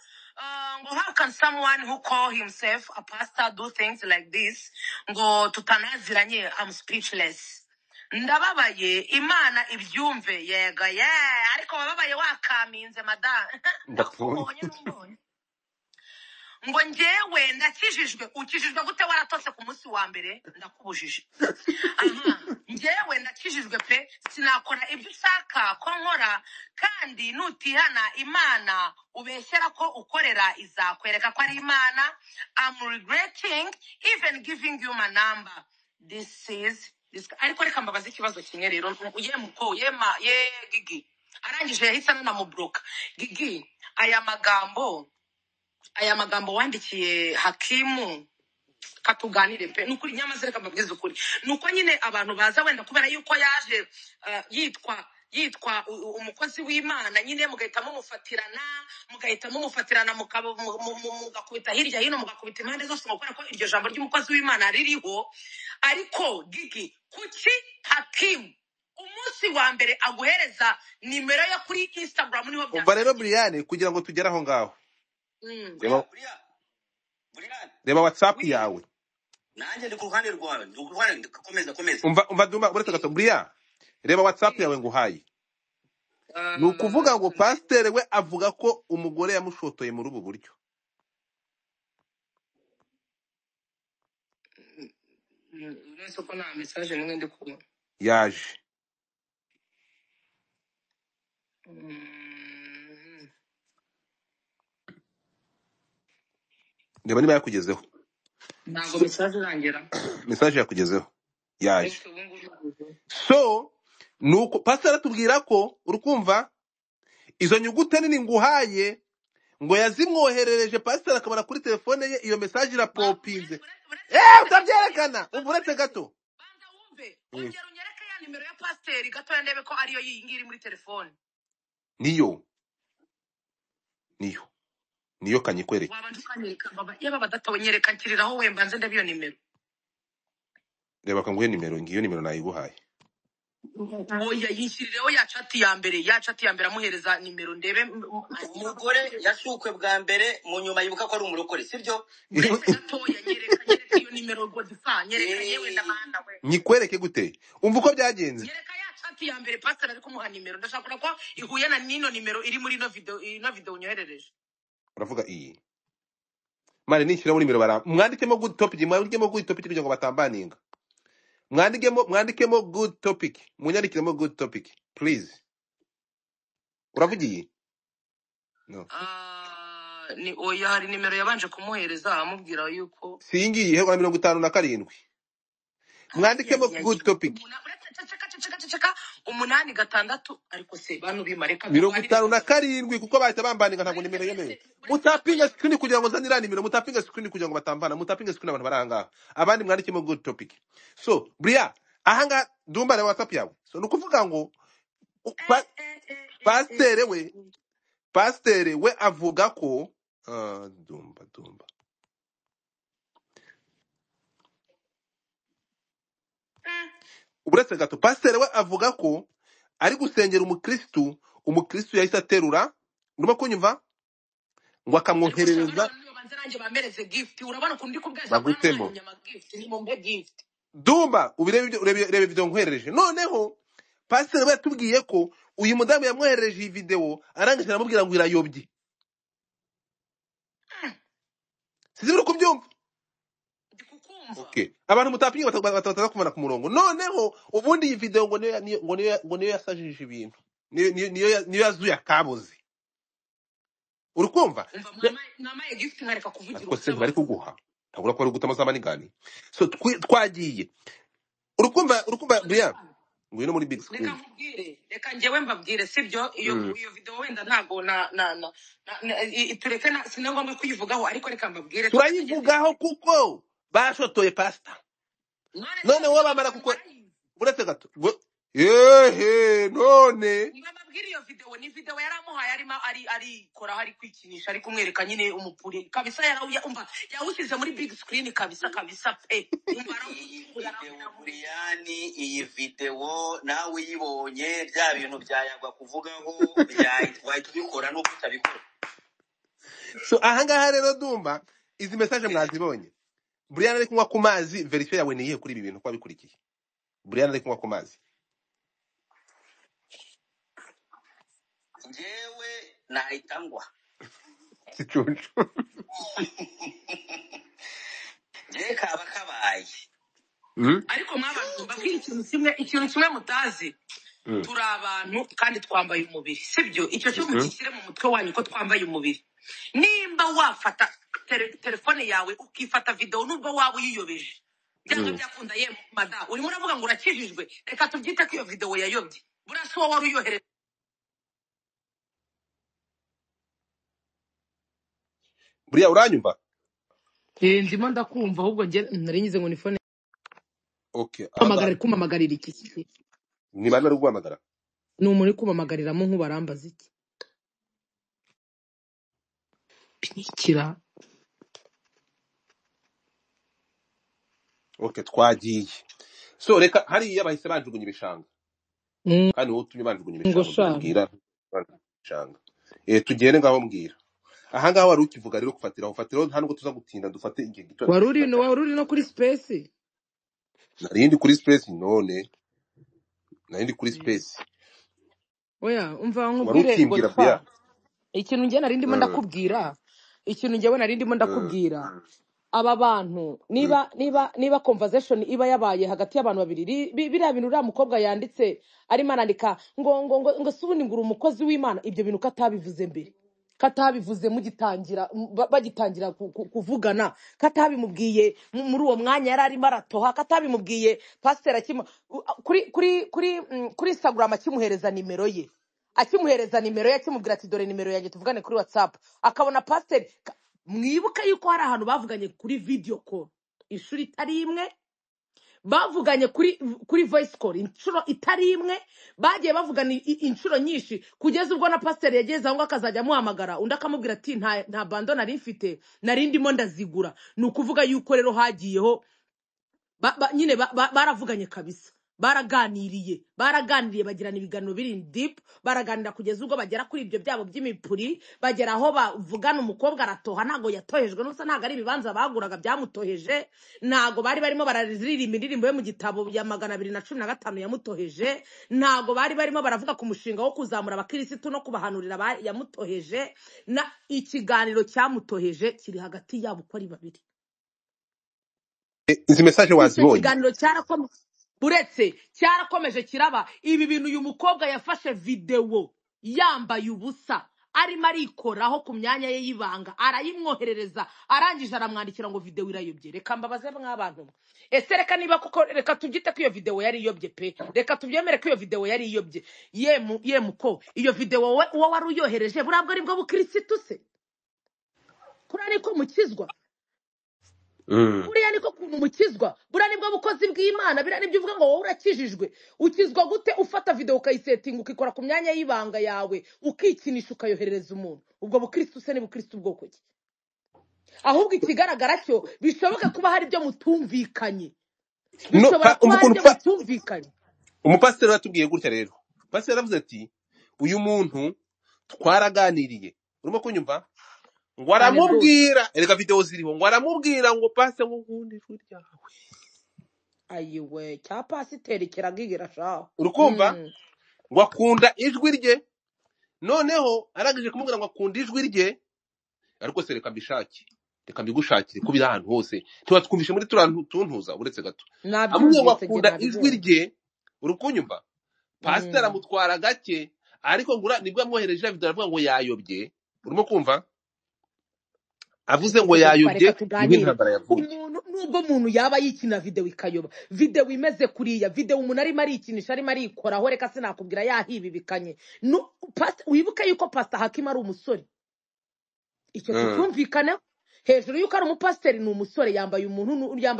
Ngo how can someone who call himself a pastor do things like this? Ngo tutanaziranye I'm speechless. Ndababaye Imana ibyumve yega ariko bababaye wakaminze madam. Ngo njyewe ndakijijwe ukijijwe gute waratose ku munsi wa mbere ndakubujije. Njyewe ndakijijwe pe sinakora ibyo ushaka ko nkora kandi nutihana Imana ubeshyera ko ukorera izakwereka ko ari Imana. I'm regretting even giving you my number. This ariko reka mbabaze ikibazo kimwe rero Gigi arangije yahise anamubloka. Gigi aya magambo wandikiye Hakimu katuganire pe nukuri nyamaze reka mbabwize ukuri nuko nyine abantu baza wenda kubera yuko yaje yitwa yitwa umukozi w'Imana nyine mugahita mumufatirana mugakubita hirya hino mugakubita impande zose mukora ko iryo jambo ry'umukozi w'Imana ririho. Ariko Gigi, kuki Hakim umunsi wa mbere aguhereza nimero yo kuri Instagram niho umva rero byatangiriye? Brian kugira ngo tugere aho ngaho Buriya reba WhatsApp Oui. yawe nanjye ndi ku ruhande rwawe, ndi ku ruhande, komeza. umva Duma uretse gato Brian reba WhatsApp yawe nguhaye ni ukuvuga ngo pasiteri we avuga ko umugore yamushotoye muri ubu buryo. Uretse ko nta message nimwe ndi kubona. yaje reba niba yakugezeho Ntabwo message irangira. message yakugezeho yaje. Ese ubu ngubu So nuko pasiteri atubwira ko urukumva izo nyugute nini nguhaye ngo yazimwoherereje pasiteri akabona kuri telefone ye iyo message irapopinze. Utabyerekana umva uretse gato. banza wumve ongera unyereke ya nimero ya pasiteri gatoya ndebe ko ariyo iyi ngiri muri telefone. niyo kanyikwereka. Wabanje ukanyereka baba yaba badatawe nyereka nkiriraho wemba nze ndebe iyo nimero. Reba kanguhe nimero ngiyo nimero nayiguhaye. Oya yishyirireho ya chat ya mbere amuhereza nimero ndebe Umugore yashukwe bwa mbere mu nyuma yibuka ko ari umurokore, sibyo? uretse gatoya nyereka iyo nimero Godfa nyereka yewe ndamana we. Nyikwereke gute umva uko byagenze. Nyereka ya chat ya mbere pastor ari kumuha nimero ndashaka ko ihuye na nino nimero iri muri no video unyoherereje. Uravuga iyi mari nishyira muri nimero bara mwandikemo good topic kugira ngo batambaninga. Mwandikemo good topic munyandikiremo good topic please. Uravugiye no Ni oya hari nimero yabanje kumuhereza amubwira yuko singiye 57 mwandikemo good topic ceceka 8 ariko se bantu bimareka 57 kuko bahita bambaninga ntabwo nimero yemewe. Mutapinga screen kugira ngo zanira nimero mutapinga screen kugira ngo batambana mutapinga screen abantu baranga abandi mwandikemo good topic. So Bria ahanga Dumba na WhatsApp yawe so nukuvuga ngo pastere we avuga ko Dumba uretse gato pastere we avuga ko ari gusengera umukristu yahise aterura urimo kunyumva ngo akamwoherereza banze bamereze gift urabona kundi kubweza bagutemo gift ni mu gift. Dumba urebe video nkwerereje noneho pastere we yatubwiye ko uyu mudamu yamwoherereje iyi video arangije aramubwira ngo irayobye. Sizibura kubyumva. Okay. Abantu mutapinga bataza kumana ku murongo. Noneho ubundi iyi video ngo niyo yasajije ibintu. Niyo yazuye akabuze. Urukumva? Namaye gift nkareka kuvugira. Ariko se bari kuguha. Ntagura ko ari gutama zamanigani. So twagiye. Urukumva Brian. Ngwino muri big screen. Reka njyewe mbabwire sibyo iyo video wenda ntago tureke sinangomwe kuyivugaho ariko reka mbabwire turayivugaho kuko bashotoye pastor none wowe bamara kuko uretse gato none mbabwire iyo video yaramuhaye ari kora hari kwikinisha ari kumwereka nyine umupuri kabisa yawusize muri big screen kabisa pe Buriyani iyi video nawe yibonye bya bintu byayagwa kuvugaho wahita ubikora no kutabikora. So ahangaha rero Dumba izi message mwazibonye. Brian ari kunywa ku mazi verify yawe niye kuri ibi bintu kwa bikurikiye. Brian ari kunywa ku mazi. Njyewe nahitangwa Sicucu. Njye kaba kabaye. Ariko mwabantu mbabwire ikintu kimwe mutazi. Turi abantu kandi twambaye umubiri sibyo icyo cyo mukishyire mu mutwe wanyu ko twambaye umubiri. Nimba wafata telefone yawe ukifata video nubwo waba uyiyobeje byanga byakunda ye mada urimo uravuga ngo urakijijwe reka tubyite ko iyo video yayobye burasi wowe wari uyohereza. Buriya uranyumva? Ndimo ndakumva ahubwo nari nyize ngo ni phone. Okay. Amagara kumamagarira iki? Ni bana ari guhamagara. ni umuri kumamagariramo nk'ubarambaza iki nikira Okay, twagiye. So reka hariya bahise banjugunya ibishanga. Mm, Kandi wowe utumye banjugunya ngo ibishanga sha mbwira ibishanga. Tugende ngaho mbwira. Aha ngaho wari ukivuga rero ufatiraho nta nubwo tuza gutinda dufate igihe gito wari uri no kuri space narindi kuri space none narindi kuri space oya umva wari nkubwire ukimbwira Godfa bya ikintu njye nari ndimo ndakubwira ikintu njyewe nari ndimo ndakubwira aba bantu niba conversation iba yabaye hagati y'abantu babiri biriya bintu uriya mukobwa yanditse arimo arandika ngo subundi ngura umukozi w'Imana ibyo bintu katabivuze mbere katabivuze mugitangira bagitangira kuvugana katabimubwiye muri uwo mwanya yari arimo aratoha katabimubwiye pastor akima kuri Instagram akimuhereza nimero ye akimubwira ati dore nimero yanjye tuvugane kuri WhatsApp akabona pastor mwibuka yuko hari ahantu bavuganye kuri video call ishuri itari imwe bavuganye kuri voice call inshuro itari imwe bagiye bavugana inshuro nyinshi kugeza ubwo na pastor yageze aho akazajya amuhamagara undi akamubwira ati nta bando nari mfite nari ndimo ndazigura ni ukuvuga yuko rero hagiyeho nyine baravuganye kabisa baraganiriye bagirana ibiganiro biri deep baraganira kugeza ubwo bagera kuri ibyo byabo by'imipuri bagera aho bavugana umukobwa aratoha ntago yatohejwe n'usa ntago ari ibibanza baguraga byamutoheje ntago bari barimo bararirimba indirimbo yo mu gitabo ya 215 yamutoheje ntago bari barimo baravuga ku mushinga wo kuzamura abakirisitu no kubahanurira yamutoheje na ikiganiro cyamutoheje kiri hagati yabo uko ari babiri izi message wazibonye ikiganiro cyarakomeje kiraba ibi bintu uyu mukobwa yafashe video yambaye ubusa arimo arikoraho ku myanya ye y'ibanga arayimwoherereza arangije aramwandikira ngo video irayobye reka mbabaze mw'abantu ese reka niba kuko reka tubyite ko iyo video yari iyobye pe reka tubyemere ko iyo video yari iyobye muko iyo video wowe wari uyohereje burabwo aribwo bukirisitu se kuri ariko mukizwa buriya niko kuntu mukizwa buriya nibwo bukozi bw'Imana biriya nibyo uvuga ngo wowe urakijijwe ukizwa gute ufata video ukayisetinga ukikora ku myanya y'ibanga yawe ukikinisha ukayoherereza umuntu ubwo bukristo se ni bukristo bwoko ki ahubwo ikigaragara cyo bishoboka kuba hari ibyo mutumvikanye bishobora kuba hari ibyo mutumvikanye umupasiteri watubwiye gutya rero pasiteri aravuze ati uyu muntu twaraganiriye urimo kunyumva ngo aramubwira erega video ziriho ngo aramubwira ngo pase ngo nkunde ijwi ryawe ayiwe cya pasiteri kiragigira shaho urukumva ngo akunda ijwi rye noneho arangije kumubwira ngo akunda ijwi rye ariko se reka mbigushakire kubira ahantu hose twumvishe muri tuntuza uretse gato amwe ngo akunda ijwi rye urukunyumva pasiteri amutwara gake ariko ngura nibwo amwohereje video aravuga ngo yayobye urimo kumva avuze ngo yayobye n'intambara yavuye nubwo umuntu yaba yikina video ikayoba video imeze kuriya video umuntu arimo arikinisha arimo arikoraho reka sinakubwira yahibibikanye wibuka yuko pastor Hakim ari umusore icyo tutumvikana hejuru yuko ari umupasiteri ni umusore yambaye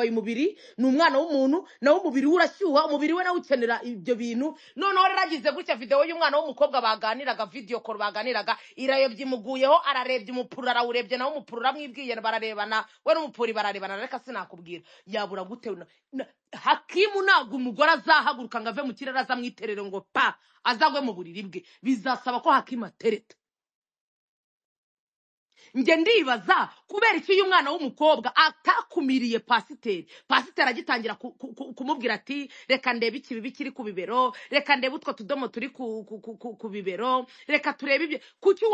umubiri ni umwana w'umuntu nawo umubiri urashyuha umubiri we nawe ukenera ibyo bintu noneho reragize gutya video y'umwana w'umukobwa baganiraga video call baganiraga irayobye imuguyeho ararebye umupuru arawurebye nawo umupuru ramwibwiye bararebana we n'umupuri bararebana reka sinakubwira yabura gute Hakimu ntabwo umugore azahaguruka ngo ave mu kirere azamwiterere ngo pa azagwe mu buriri bwe bizasaba ko Hakimu atereta nge ndibaza kubera iki uyu mwana w'umukobwa atakumiriye pasiteri agitangira kumubwira ati reka ndebe ikibibi kiri ku bibero reka ndebe utwo tudomo turi ku bibero reka turebe ibyo kuki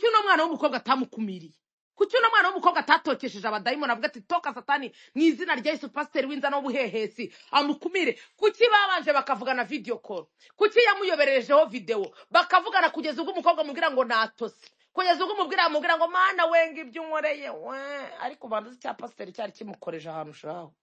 uno mwana w'umukobwa atamukumiriye kuki uno mwana w'umukobwa atatokesheje abadayimoni avuga ati toka satani mu izina rya Yesu pasiteri w'inza n'ubuhehesi amukumire kuki babanje bakavugana video call kuki yamuyoberejeho video bakavugana kugeza ubwo umukobwa amubwira ngo natose kugeza ubwo umubwira ngo mana wenga ibyo unkoreye we ariko banza cya pasiteri cyari kimukoreje ahantu shaho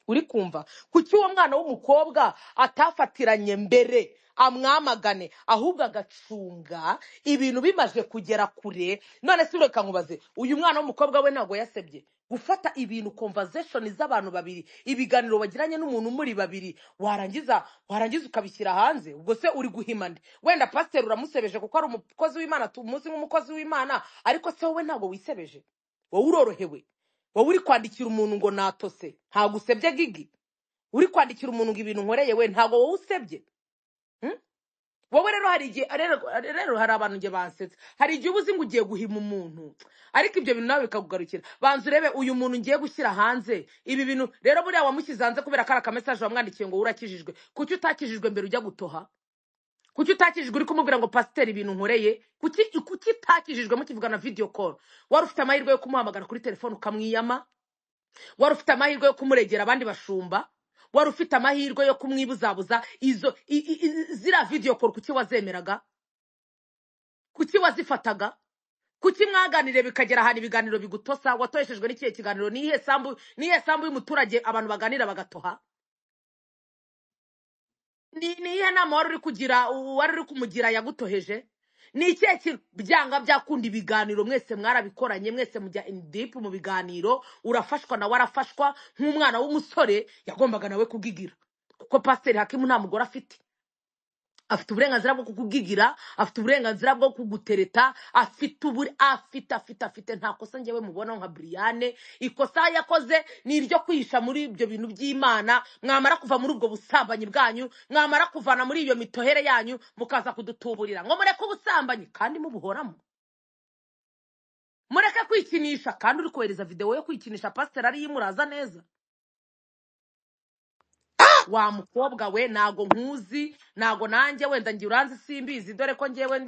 uri kumva kuki uwo mwana w'umukobwa atafatiranye mbere amwamagane ahubwo agacunga ibintu bimaze kugera kure none si ureka nkubaze uyu mwana w'umukobwa we ntago yasebye gufata ibintu conversation z'abantu babiri, ibiganiro bagiranye n'umuntu muri babiri, warangiza ukabishyira hanze. Ubwo se uri guhima nde? Wenda pastor uramusebeje kuko ari umukozi w'Imana, tumuzi nk'umukozi w'Imana, ariko se wowe ntabwo wisebeje. Wowe urorohewe. Wowe uri kwandikira umuntu ngo natose, ntabwo usebye Gigi. Uri kwandikira umuntu ngo ibintu nkoreye we ntabwo wowe usebye. Wowe rero hari abantu nge bansetse. Hari igihe ubuzi ngo ugiye guhima umuntu, ariko ibyo bintu nawe bikakugarukira. Banza urebe uyu muntu ngiye gushyira hanze ibi bintu. Rero buriya wamushyize hanze kubera kara message wamwandikiye ngo urakijijwe. Kuki utakijijwe mbere ujya gutoha? Kuki utakijijwe uri kumubwira ngo pastor ibintu nkoreye? Kuki utakijijwe mukivugana video call? Wari ufite amahirwe yo kumuhamagara kuri telefone ukamwiyama? Wari ufite amahirwe yo kumuregera abandi bashumba? Wari ufite amahirwe yo kumwibuzabuza? Izo zira video call kuki wazemeraga? Kuki wazifataga? Kuki mwaganire bikagera ahantu ibiganiro bigutosa? Watoheshejwe n'ikihe kiganiro? Nihe sambu y'umuturage abantu baganira bagatoha? Nihe nama wari uri kumugira yagutoheje? Ni ikihe byanga byakunda ibiganiro? Mwese mwarabikoranye, mwese mujya in deep mu biganiro, urafashwa na warafashwa. Nk'umwana w'umusore yagombaga nawe kugigira, kuko pastor Hakimu nta mugore afite. Afite uburenganzira bwo kukugigira, afite uburenganzira bwo kugutereta, afite nta kosa ngewe mubona nka Briane. Ikosa yakoze ni iryo kwihisha muri ibyo bintu by'Imana. Mwamara kuva muri ubwo busambanyi bwanyu, mwamara kuvana muri iyo mitohere yanyu, mukaza kudutuburira ngo mureke ubusambanyi kandi mubuhoramo. Mureke kwikinisha kandi uri kohereza video yo kwikinisha pastor ari yimuraza neza. Wa mukobwa we nago nkuzi, nago nanjye wenda ngi uranzi simbizi, dore ko ngewe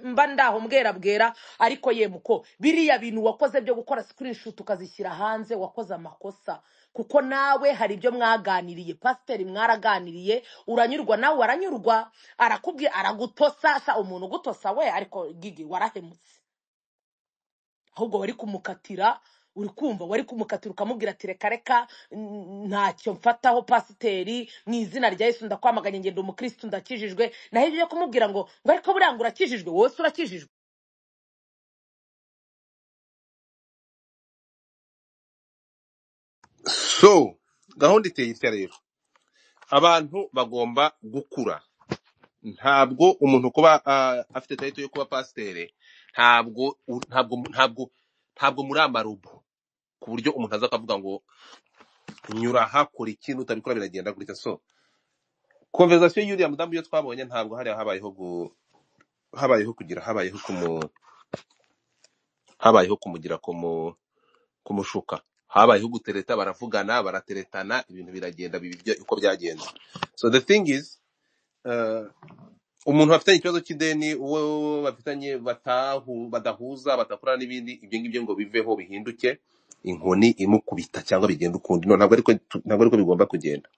mba ndaho mbwera, ariko ye muko biriya bintu wakoze byo gukora screenshot ukazishyira hanze, wakoze amakosa. Kuko nawe hari ibyo mwaganiriye, pastor mwaraganiriye, uranyurwa nawe waranyurwa, arakubwiye aragutosa. Umuntu gutosa we, ariko Gigi warahemutse. Ahubwo wari kumukatira, uri kumva wari kumukatira ukamubwira ati reka ntacyo mfataho pasiteri, mu izina rya Yesu ndakwamaganye, ngende umukristo ndakijijwe. Naho ibyo kumubwira ngo ariko buranga urakijijwe, wowe urakijijwe. So gahunda iteye itya rero, abantu bagomba gukura. Ntabwo umuntu kuba afite title yo kuba pasiteri ntabwo muri amarubo ku buryo umuntu aza akavuga ngo nyura hakora ikintu utabikora biragenda gutya. So conversation y'uriya mudamu yo twabonye ntabwo hari habayeho kumugira kumushuka, habayeho gutereta, baravugana barateretana, ibintu biragenda bibyo uko byagenze. So the thing is, umuntu afitanye ikibazo cy'ideni, uwo bafitanye badahuza, batakorana n'ibindi, ibyo ngibyo ngo biveho bihinduke inkoni imukubita cyangwa bigenda ukundi. No, ntabwo ariko bigomba kugenda.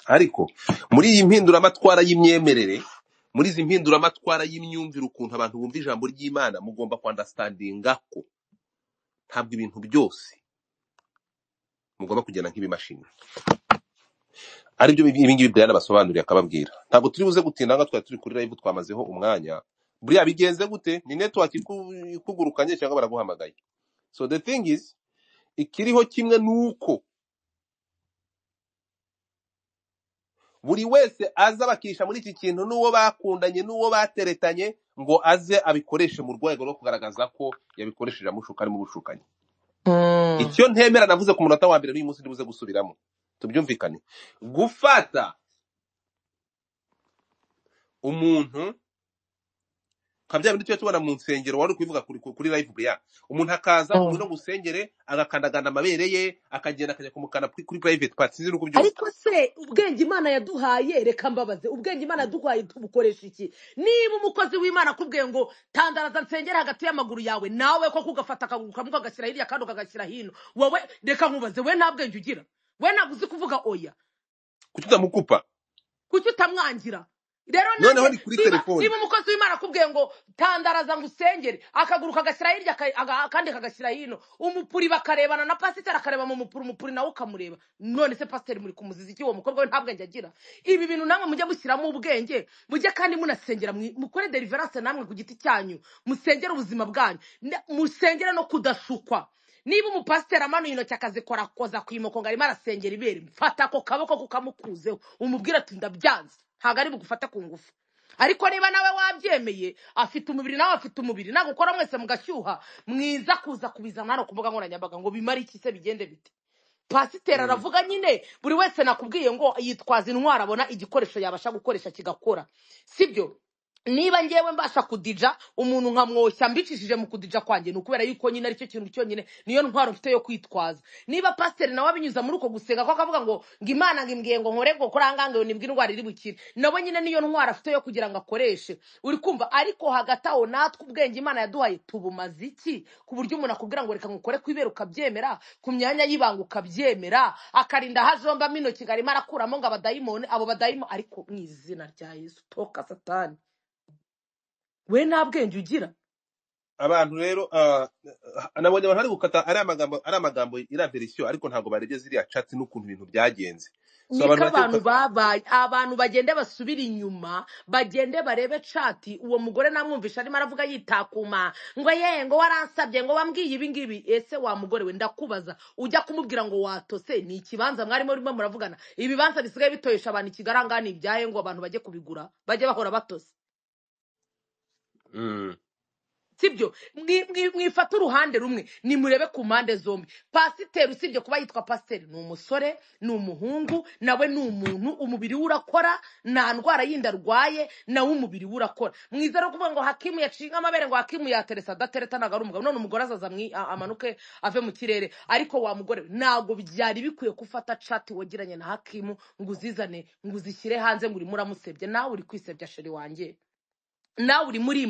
Ariko muri iyi mpinduramatwara y'imyemerere, muri izi mpinduramatwara y'imyumvire, ukuntu abantu bumva ijambo ry'Imana, mugomba kwandastandinga ko ntabwo ibintu byose mugomba kugenda nk'ibimashini. Aribyo ibingibi Brian basobanuriye akababwira. Ntabwo turi buze gutinda nga twari turi kuri live twamazeho umwanya. Buriya bigenze gute? Ni network ikugurukanye cyangwa baraguhamagaye? So the thing is, ikiriho kimwe nuko buri wese aza bakisha muri iki kintu, n'uwo bakundanye n'uwo bateretanye, ngo aze abikoreshe mu rwego rwo kugaragaza ko yabikoresheje amushuka, ari mu bushukanye. Icyo ntemera navuze ku munota wa mbere n'uyu munsi ndibuze gusubiramo, tubyumvikane. Gufata umuntu kabya bindi tubona mu nsengero, wari kubivuga kuri live bya umuntu akaza no gusengere agakandagana amabere ye, akagenda akajya kumukana kuri private part. Sinzi nuko byose. Ariko se ubwenge Imana yaduhaye, reka mbabaze, ubwenge Imana yaduhaye tubukoresha iki? Niba umukozi w'Imana akubwiye ngo tandaraza nsengere hagati y'amaguru yawe, nawe ko kugafata akaguruka mukagashyira hirya kandi ukagashyira hino, wowe reka nkubaze, we nta bwenge ugira? We naguzi kuvuga oya? Kuki utamukupa? Kuki utamwangira? rero noneho nanjye ni kuri niba telefone. umukozi w'Imana akubwiye ngo tandaraza ngo usengere akaguru kagashyira hirya akandi kagashyira hino umupuri bakarebana na pasiteri akareba mu mupuri umupuri nawe ukamureba none se pasiteri muri kumuziza iki uwo mukobwa we nta bwenge agira ibi bintu namwe mujye mushyiramo ubwenge mujye kandi munasengera mukore deliverance namwe ku giti cyanyu musengere ubuzima bwanyu musengere no kudashukwa niba umupasiteri amanuye intoki akazikora koza ku imoko ngo arimo arasengera ibere mfata ako kaboko kukamukuzeho umubwire ati ndabyanze ntabwo ari bugufata ku ngufu ariko niba nawe wabyemeye afite umubiri nawe afite umubiri nagukora mwese mugashyuha mwiza kuza kubizana hano ku mbuga nkoranyambaga ngo bimare iki se bigende bite pasiteri aravuga nyine buri wese nakubwiye ngo yitwaza intwara abona igikoresho yabasha gukoresha kigakora sibyo niba ngewe mbasha kudija umuntu nkamwoshya mbicishije mu kudija kwanjye nukubera yuko nyine aricyo kintu cyonyine niyo ntwaro mfite yo kwitwaza niba pasiteri nawe abinyuza muri uko gusenga ko akavuga ngo Imana ngimbwiye ngo nkore ngo kurangange nibwo indwara iri bukire nabo nyine niyo ntwaro afite yo kugira ngo akoreshe uri kumva ariko hagati aho natwe ubwenge Imana yaduhaye tubumaze iki ku buryo umuntu akubwira ngo reka ngukore kwibera ukabyemera ku myanya y'ibanga ukabyemera akarinda hajombamo intoki ngo arimo arakuramo ngo abadayimoni abo badayimoni ariko mu izina rya Yesu toka satani we nta bwenge ugira abantu rero nabonye abantu ari gukata ari amagambo ira verisiyo ariko ntabwo barebye ziriya chat n'ukuntu ibintu byagenze niko abantu babaye abantu bagende basubira inyuma bagende barebe chat uwo mugore namwumvisha arimo aravuga yitakuma ngo ngo waransabye ngo wambwiye ibi ngibi ese wa mugore we ndakubaza ujya kumubwira ngo watose ni ikibanza mwarimo urimo muravugana ibibanza bisigaye bitoyesha abantu ikigarangani ibyaye ngo abantu bajye kubigura bajye bahora batose sibyo mwifata uruhande rumwe nimurebe ku mpande zombi pasiteri usibye kuba yitwa pasiteri ni umusore ni umuhungu nawe ni umuntu umubiri we urakora nta ndwara yindi arwaye nawe umubiri we urakora mwiza no kuvuga ngo Hakimu yacinga amabere ngo Hakimu yateresa adatereta ntago ari umugabo none umugore azaza amanuke ave mu kirere ariko wa mugore ntago byari bikwiye gufata chat wagiranye na Hakimu ngo uzizane ngo uzishyire hanze ngo urimo uramusebye nawe uri kwisebya sheri wanjye nawe uri muri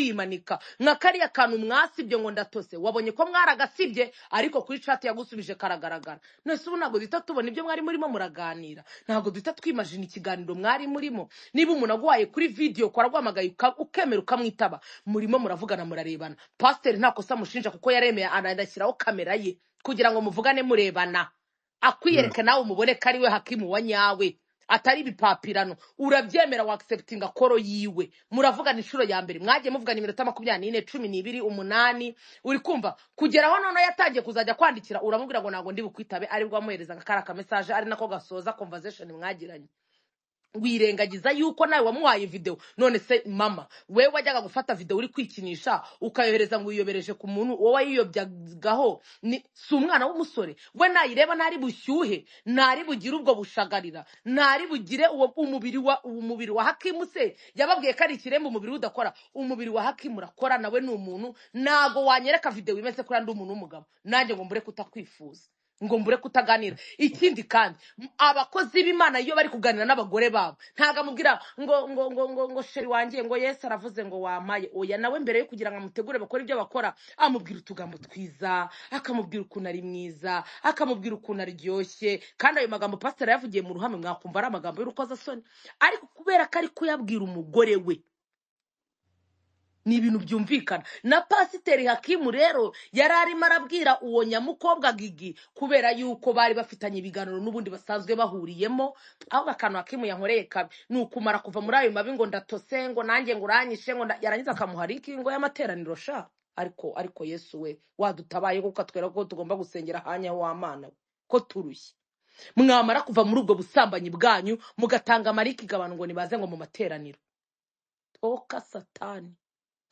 imanika nka kariya kantu mwasibye ngo ndatose wabonye ko mwaragasibye ariko kuri chat yagusubije karagaragara nese ubu ntabwo duhita tubona ibyo mwari murimo muraganira ntabwo duhita twimajina ikiganiro mwari murimo niba umuntu aguhaye kuri video kwaragwamagaye ukemera ukamwitaba murimo muravugana murarebana pasiteri nta kosa mushinja kuko yaremeye anadashyiraho kamera ye kugira ngo muvugane murebana akwiyereke nawe umubone ko ari we Hakimu wa nyawe atari bipapirano urabyemera wa acceptinga koro yiwe muravugana inshuro ya mbere mwagiye muvugana iminota 24 12 8 uri kumva kugeraho none yatangiye kuzajya kwandikira uramubwira ngo nago ndi bukwitabe ari bwo amuhereza akara message ari nako gasoza conversation mwagiranye wirengagiza yuko nawe wamuhaye video none se mama wewe wajyaga gufata video uri kwikinisha ukayohereza ngo uyobereje ku muntu wowe yiyobyagaho ni si umwana w'umusore we nayireba ntari bushyuhe ntari bugira ubwo bushagarira ntari bugire uwo umubiri wa Hakimu se yababwiye ko ari ikirembo umubiri udakora umubiri wa Hakimu urakora nawe ni umuntu nago wanyereka video imeze kuri andi umuntu w'umugabo nanjye ngo mbure kutakwifuza ngo mbure kutaganira ikindi kandi abakozi b'Imana iyo bari kuganira n'abagore babo ntaga mubwira ngo sheri wanjye ngo Yesu aravuze ngo wamaye oya nawe mbere yo kugira ngo amutegure bakora ibyo bakora amubwira utugambo twiza akamubwira ukuntu ari mwiza akamubwira ukuntu aryoshye kandi ayo magambo pastor yavugiye mu ruhame mwakumva ari amagambo y'urukozasoni ariko kubera ko ari kuyabwira umugore we ni ibintu byumvikana na pasiteri Hakimu rero yararimo arabwira uwo nyamukobwa Gigi kubera yuko bari bafitanye ibiganiro n'ubundi basanzwe bahuriyemo aho bakano Hakimu yankoreye kabi nukumara kuva muri ayo mabi ngo ndatose ngo nanjye ngo uranyishe ngo yarangiza akamuha inkingo y'amateraniro sha ariko Yesu we wadutabaye kuko atwera ko tugomba gusengera hanya w'Amana ko turushye mwamara kuva muri ubwo busambanyi bwanyu mugatanga mariki gabano ngo nibaze ngo mu materaniro toka satani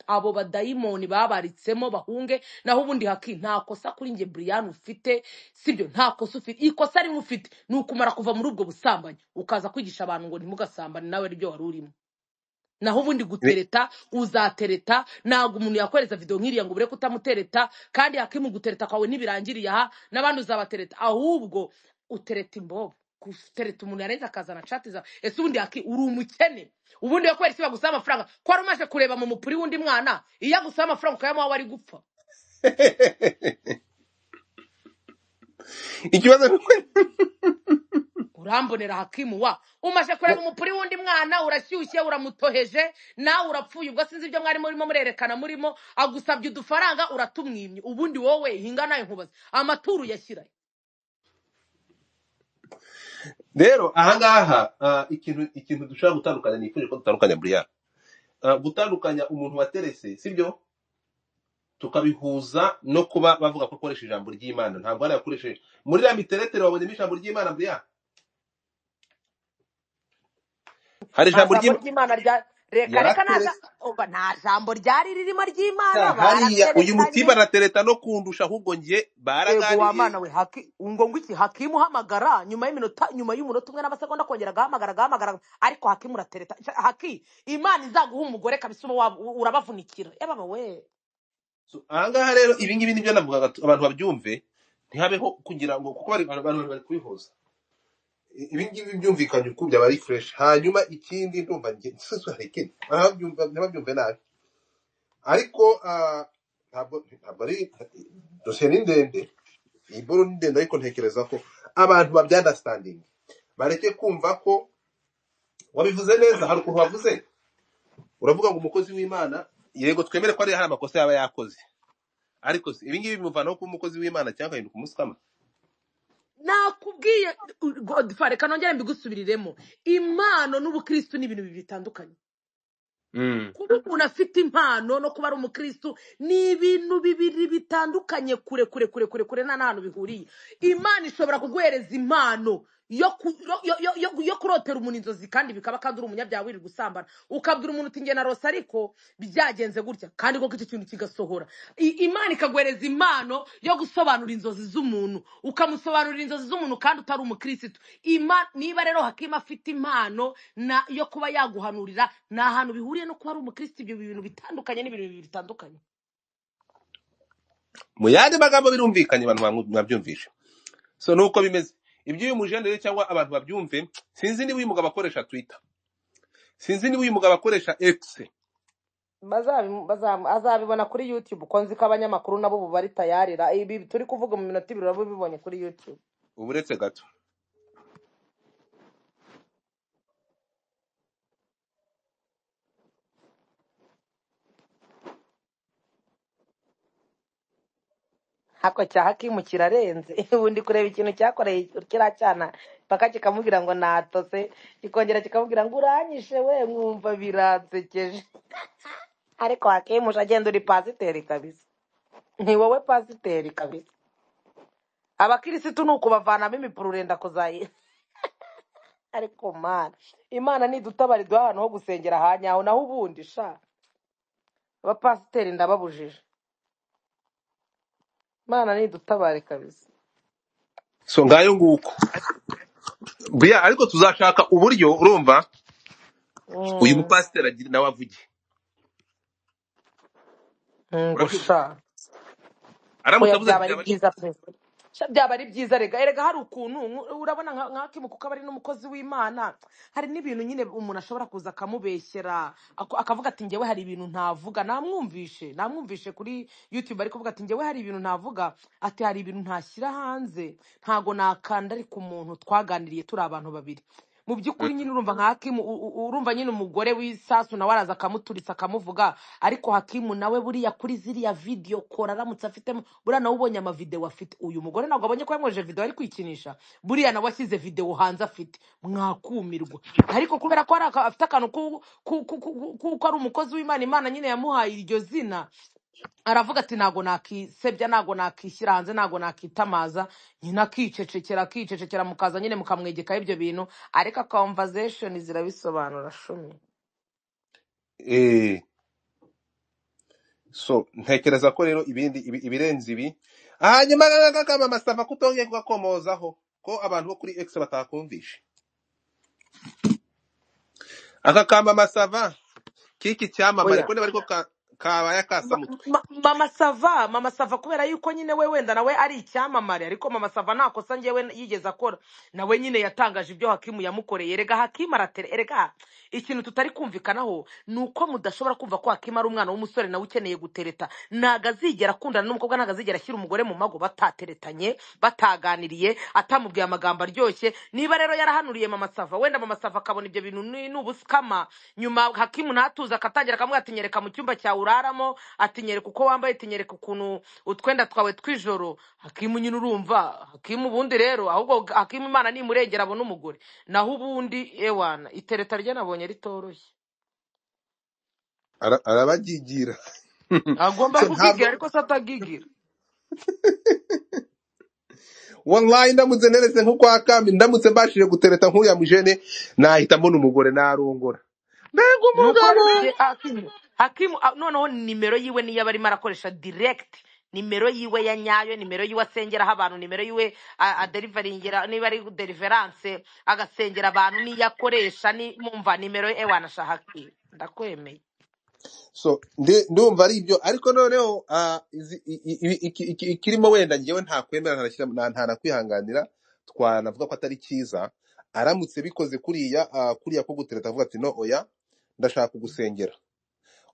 abo badayimoni babaritsemo bahunge naho ubundi Haki nta kosa kuri nge Brian ufite sibyo nta kosa ufite ikosa ari ufite nukumara kuva muri ubwo busambanyi ukaza kwigisha abantu ngo ntimugasambane nawe ari byo wari urimo naho ubundi gutereta uzatereta nago umuntu yakwereza video nkiriya ngo bure kutamutereta kandi Hakimu gutereta kwawe nibirangiriye aha nabandi uzabatereta ahubwo utereta imbobo kutereta umuntu yareza akazana chat za ese ubundi Haki uri umukene ubundi yakweretse bagusaba amafaranga ko ari umaze kureba mu mupuri wundi mwana iyo agusaba amafaranga ukayamuha wari gupfa ikibazo urambonera hakimu wa umaze kureba umupuri w'undi mwana urashyushye uramutoheje nawe urapfuye ubwo sinzi ibyo mwari murimo murerekana murimo agusabye udufaranga uratumwimye ubundi wowe hinga nawe nkubaza amaturu yashyirayo rero ahangaha ikintu dushobora gutandukanya nifuje ko dutandukanya Brian gutandukanya umuntu waterese sibyo tukabihuza no kuba bavuga ko akoresha ijambo ry'Imana ntabwo ari yakoresheje muri la miteretere wabonye ijambo ry'Imana Brian hari ijambo ry'Imana reka nta jambo ryari ririmo ry'Imana hariya uyu mutima aratereta no kundusha ahubwo nge baraganiriye wa mana we ngo iki hakimu hamagara nyuma y'umunota umwe n'amasegonda kongera gahamagara ariko hakimu uratereta Imana izaguha umugore kabisa urabavunikira yababa we ahangaha rero ibi ngibi nibyo navugaga abantu babyumve ntihabeho kugira ngo kuko abantu bari kubihuza ibi ngibi byumvikanye uko byaba ari fresh hanyuma ikindi ndumva ntibabyumve nabi ariko ntabwo ari dosiye ni ndende iyi boro ni ndende ariko ntekereza ko abantu babyandastanding bareke kumva ko wabivuze neza hari ukuntu wavuze uravuga ngo umukozi w'Imana yego twemere ko hari amakosa yaba yakoze ariko ibi ngibi bimuvanaho kuba umukozi w'Imana cyangwa hinduka umusikama nakubwiye Godfather kanongera mbigusubiriremo impano n'ubukristo ni ibintu bibiri bitandukanye kuba umuntu afite impano no kuba ari umukristo ni ibintu bibiri bitandukanye kure nta n'ahantu bihuriye Imana ishobora kuguhereza impano yo kurotera umuntu inzozi kandi bikaba kandi uri umunyabyaha wiri gusambana ukabwira umuntu uti nge narose ariko byagenze gutya kandi koko icyo kintu kigasohora Imana ikaguhereza impano yo gusobanura inzozi z'umuntu ukamusobanurira inzozi z'umuntu kandi utari umukristo niba rero Hakimu afite impano yo kuba yaguhanurira nta hantu bihuriye no kuba ari umukristo ibyo bintu bitandukanye n'ibintu bibiri bitandukanye mu yandi magambo birumvikanye abantu mwabyumvishe so nuko bimeze ibyo uyu mujendere cyangwa abantu babyumve sinzi niba uyu mugabo akoresha Twitter sinzi niba uyu mugabo akoresha X azabibona kuri YouTube uko nzi ko abanyamakuru nabo bari tayarira ibi turi kuvuga mu minota 2 rabo bibonye kuri YouTube uburetse gato hako cya Hakimu kirarenze ubundi kureba ikintu cyakoreye kiracyana paka kikamubwira ngo natose kikongera kikamubwira ngo uranyishe we mwumva biransekeje ariko Hakimu agenda uri pasiteri kabisa ni wowe pasiteri kabisa abakirisitu nuko bavanamo imipuru urenda kuzayi ariko Imana nidutabaridwa ahantu ho gusengera hanyaho naho ubundi sha abapasiteri ndababujije Imana nidutabare kabisa so ngayo nguko Bria ariko tuzashaka uburyo urumva uyu mupasiteri agira nawe avuge ngusha aramutse avuze byaba ari byiza erega hari ukuntu urabona nka Hakimu kuko aba ari n'umukozi w'Imana hari n'ibintu nyine umuntu ashobora kuza akamubeshyera akavuga ati ngewe hari ibintu ntavuga namwumvishe kuri YouTube ari kuvuga ati ngewe hari ibintu ntavuga ati hari ibintu ntashyira hanze ntago nakanda ari ku muntu twaganiriye turi abantu babiri mu by'ukuri nyine urumva nka Hakimu urumva nyine umugore w'isasu nawe araza akamuturitsa akamuvuga ariko Hakimu nawe buriya kuri ziriya video kora aramutse afitemo buriya nawe ubonye amavideo afite uyu mugore ntabwo abonye ko yamwoje video ari kwikinisha buriya nawe ashyize video hanze afite mwakumirwa ariko kubera ko afite akantu kuko ari umukozi w'Imana Imana nyine yamuhaye iryo zina aravuga ati nago nakisebya nago nakishyira hanze nago nakitamaza nyina akicecekera mukaza nyine mukamwegeka ibyo bintu ariko conversation zirabisobanura shumi so ntekereza ko rero ibirenze ibi hanyuma kama Masafa kutongeye kugakomozaho ko abantu bo kuri X batakumvishe aka kama Masafa kiki cyamamare ko bari ko kabaya kasamutwe Mama Sava kubera yuko nyine we wenda nawe ari icyamamare ariko Mama Sava nakosa ngewe yigeze akora nawe nyine yatangaje ibyo Hakimu yamukoreye erega Hakimu erega ikintu tutari kumvikanaho ni uko mudashobora kumva ko Hakim ari umwana w'umusore nawe ukeneye gutereta. Ntago azigera akundana n'umukobwa, ntago azigera ashyira umugore mu mago batateretanye, bataganiriye, atamubwiye amagambo aryoshye. Niba rero yarahanuriye Mama Sava, wenda Mama Sava akabona ibyo bintu ni ubusikama, nyuma Hakim ntatuza akatangira akamwe ati nyereka mu cyumba cyawe uraramo, ati nyereka uko wambaye, ati nyereka ukuntu utwenda twawe twijoro. Hakim nyine urumva, Hakim ubundi rero ahubwo Hakim Imana nimurengera abona umugore, naho ubundi ewana itereta rye nabonye ritoroshye. arabagigira. Agomba So kugigira ntabwo ariko se atagigira. wallahi ndamutse neretse nko kwa Kami, ndamutse mbashije gutereta nk'uriya mujene, nahita mbona umugore narongora. Mbega Nuko umugabo. Hakim noneho nimero yiwe niyo aba arimo arakoresha direct, nimero yiwe ya nyayo, nimero yiwe asengeraho abantu, nimero yiwe adeliveringira, niba ari deliverance agasengera abantu niyo akoresha, ni mumva nimero ewana sha Hakim ndakwemeye. So ndumva ari ibyo, ariko noneho ikirimo wenda ngewe ntakwemera, ntanakwihanganira, twanavuga ko atari cyiza, aramutse bikoze kuriya ko gutereta avuga ati no oya ndashaka kugusengera,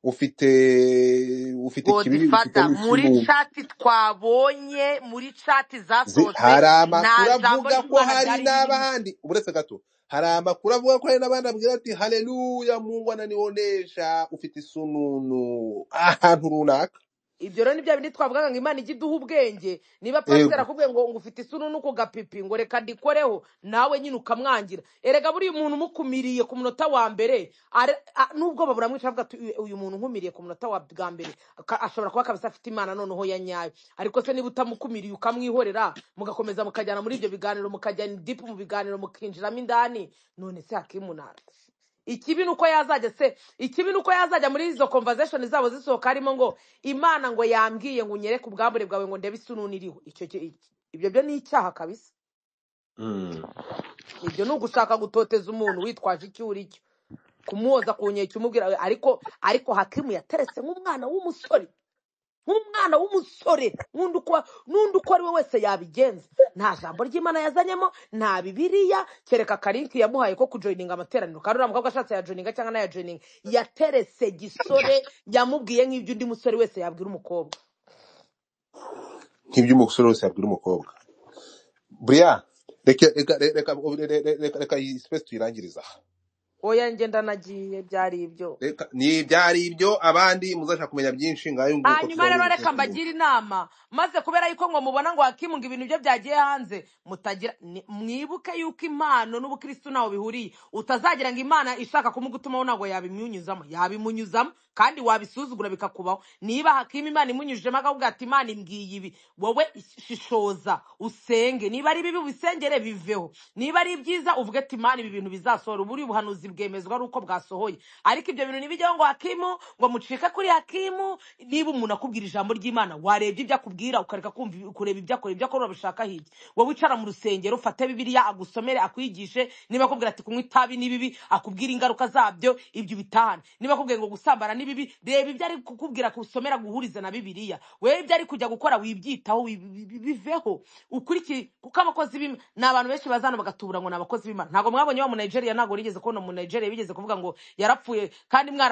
ufite kibibi, ufite Godfather muri n'isumu. chat twabonye, muri chat zasohotse Hari nta amakuru jambo avuga ko ry'Imana hari ryari ririmo. n'abandi, uretse gato, hari amakuru avuga ko hari n'abandi abwira ati haleluya Mungu ananionesha ufite isununu ahantu runaka. Ibyo rero nibyo bindi twavugaga ngo Imana ijye iduha ubwenge. Niba pastor akubwiye ngo ufite isununu ku gapipi ngo reka ndikoreho, nawe nyine ukamwangira. Erega buri umuntu umukumiriye ku munota wa mbere, nubwo babura mwica avuga ati uyu muntu nkumiriye ku munota wa bwa mbere, ashobora kuba kabisa afite Imana noneho ya nyayo. Ariko se niba utamukumiriye ukamwihorera, mugakomeza mukajyana muri ibyo biganiro, mukajyana deep mu biganiro, mukinjiramo indani, none se Hakim nabi. Ikibi nuko yazajya muri izo conversation zabo zisohoka harimo ngo Imana ngo yambwiye ngo unyereke ubwambure bwawe ngo ndebe isununu iriho. Ibyo byo ni icyaha kabisa. Ibyo ni ugushaka gutoteza umuntu witwaje icyo uri cyo, kumuhoza kunyeka umubwira. Ariko Hakim yateretse nk'umwana w'umusore, n'undi uko ari we wese yabigenza. Nta jambo ry'Imana yazanyemo, nta Bibiliya, kereka karinki yamuhaye ko kujoininga amateraniro. Kandi uriya mukobwa ashatse ya joininga cyangwa na ya joininga, yateretse gisore, yamubwiye nk'ibyo undi musore wese yabwira umukobwa. Nk'ibyo umusore wese yabwira umukobwa. Bria, reka iyi space tuyirangiriza. Oya ngenda nagiye, byari ibyo. Ni byari ibyo, abandi muzashaka kumenya byinshi ngayo nguko. Hanyuma rero reka mbagira inama, maze kubera yuko ngo mubona ngo Hakim ngo ibintu bye byagiye hanze, mutagira mwibuke yuko impano n'ubukristo nawo bihuriye. Utazagira ngo Imana ishaka kumugutumaho nago yabimunyuzamo kandi wabisuzugura bikakubaho. Niba Hakim Imana imunyujemo akavuga ati Imana imbwiye ibi, wowe shishoza usenge. Niba ari bibi ubisengere biveho, niba ari byiza uvuge ati Imana ibi bintu bizasohora. Buri buhanuzi bwemezwa ari uko bwasohoye. Ariko ibyo bintu nibijyaho ngo Hakim ngo mucika kuri Hakim. Niba umuntu akubwira ijambo ry'Imana, warebye ibyo akubwira ukareka kureba ibyo akora urabishaka hirya. Wowe wicara mu rusengero, ufate Bibiliya agusomere akwigishe. Niba akubwira ati kunywa itabi ni bibi, akubwira ingaruka zabyo, ibyo bitahana. Niba akubwiye ngo gusambana ni bibi, reba ibyo ari kukubwira kusomera guhuriza na Bibiliya. Wewe ibyo ari kujya gukora wibyitaho, biveho ukuriki. Kuko abakozi b'Imana n'abantu benshi bazana bagatubura ngo n'abakozi b'Imana. Ntago mwabonye wa mu Nigeria, ntago rigeze kubona mu Nigeria bigeze kuvuga ngo yarapfuye kandi mwara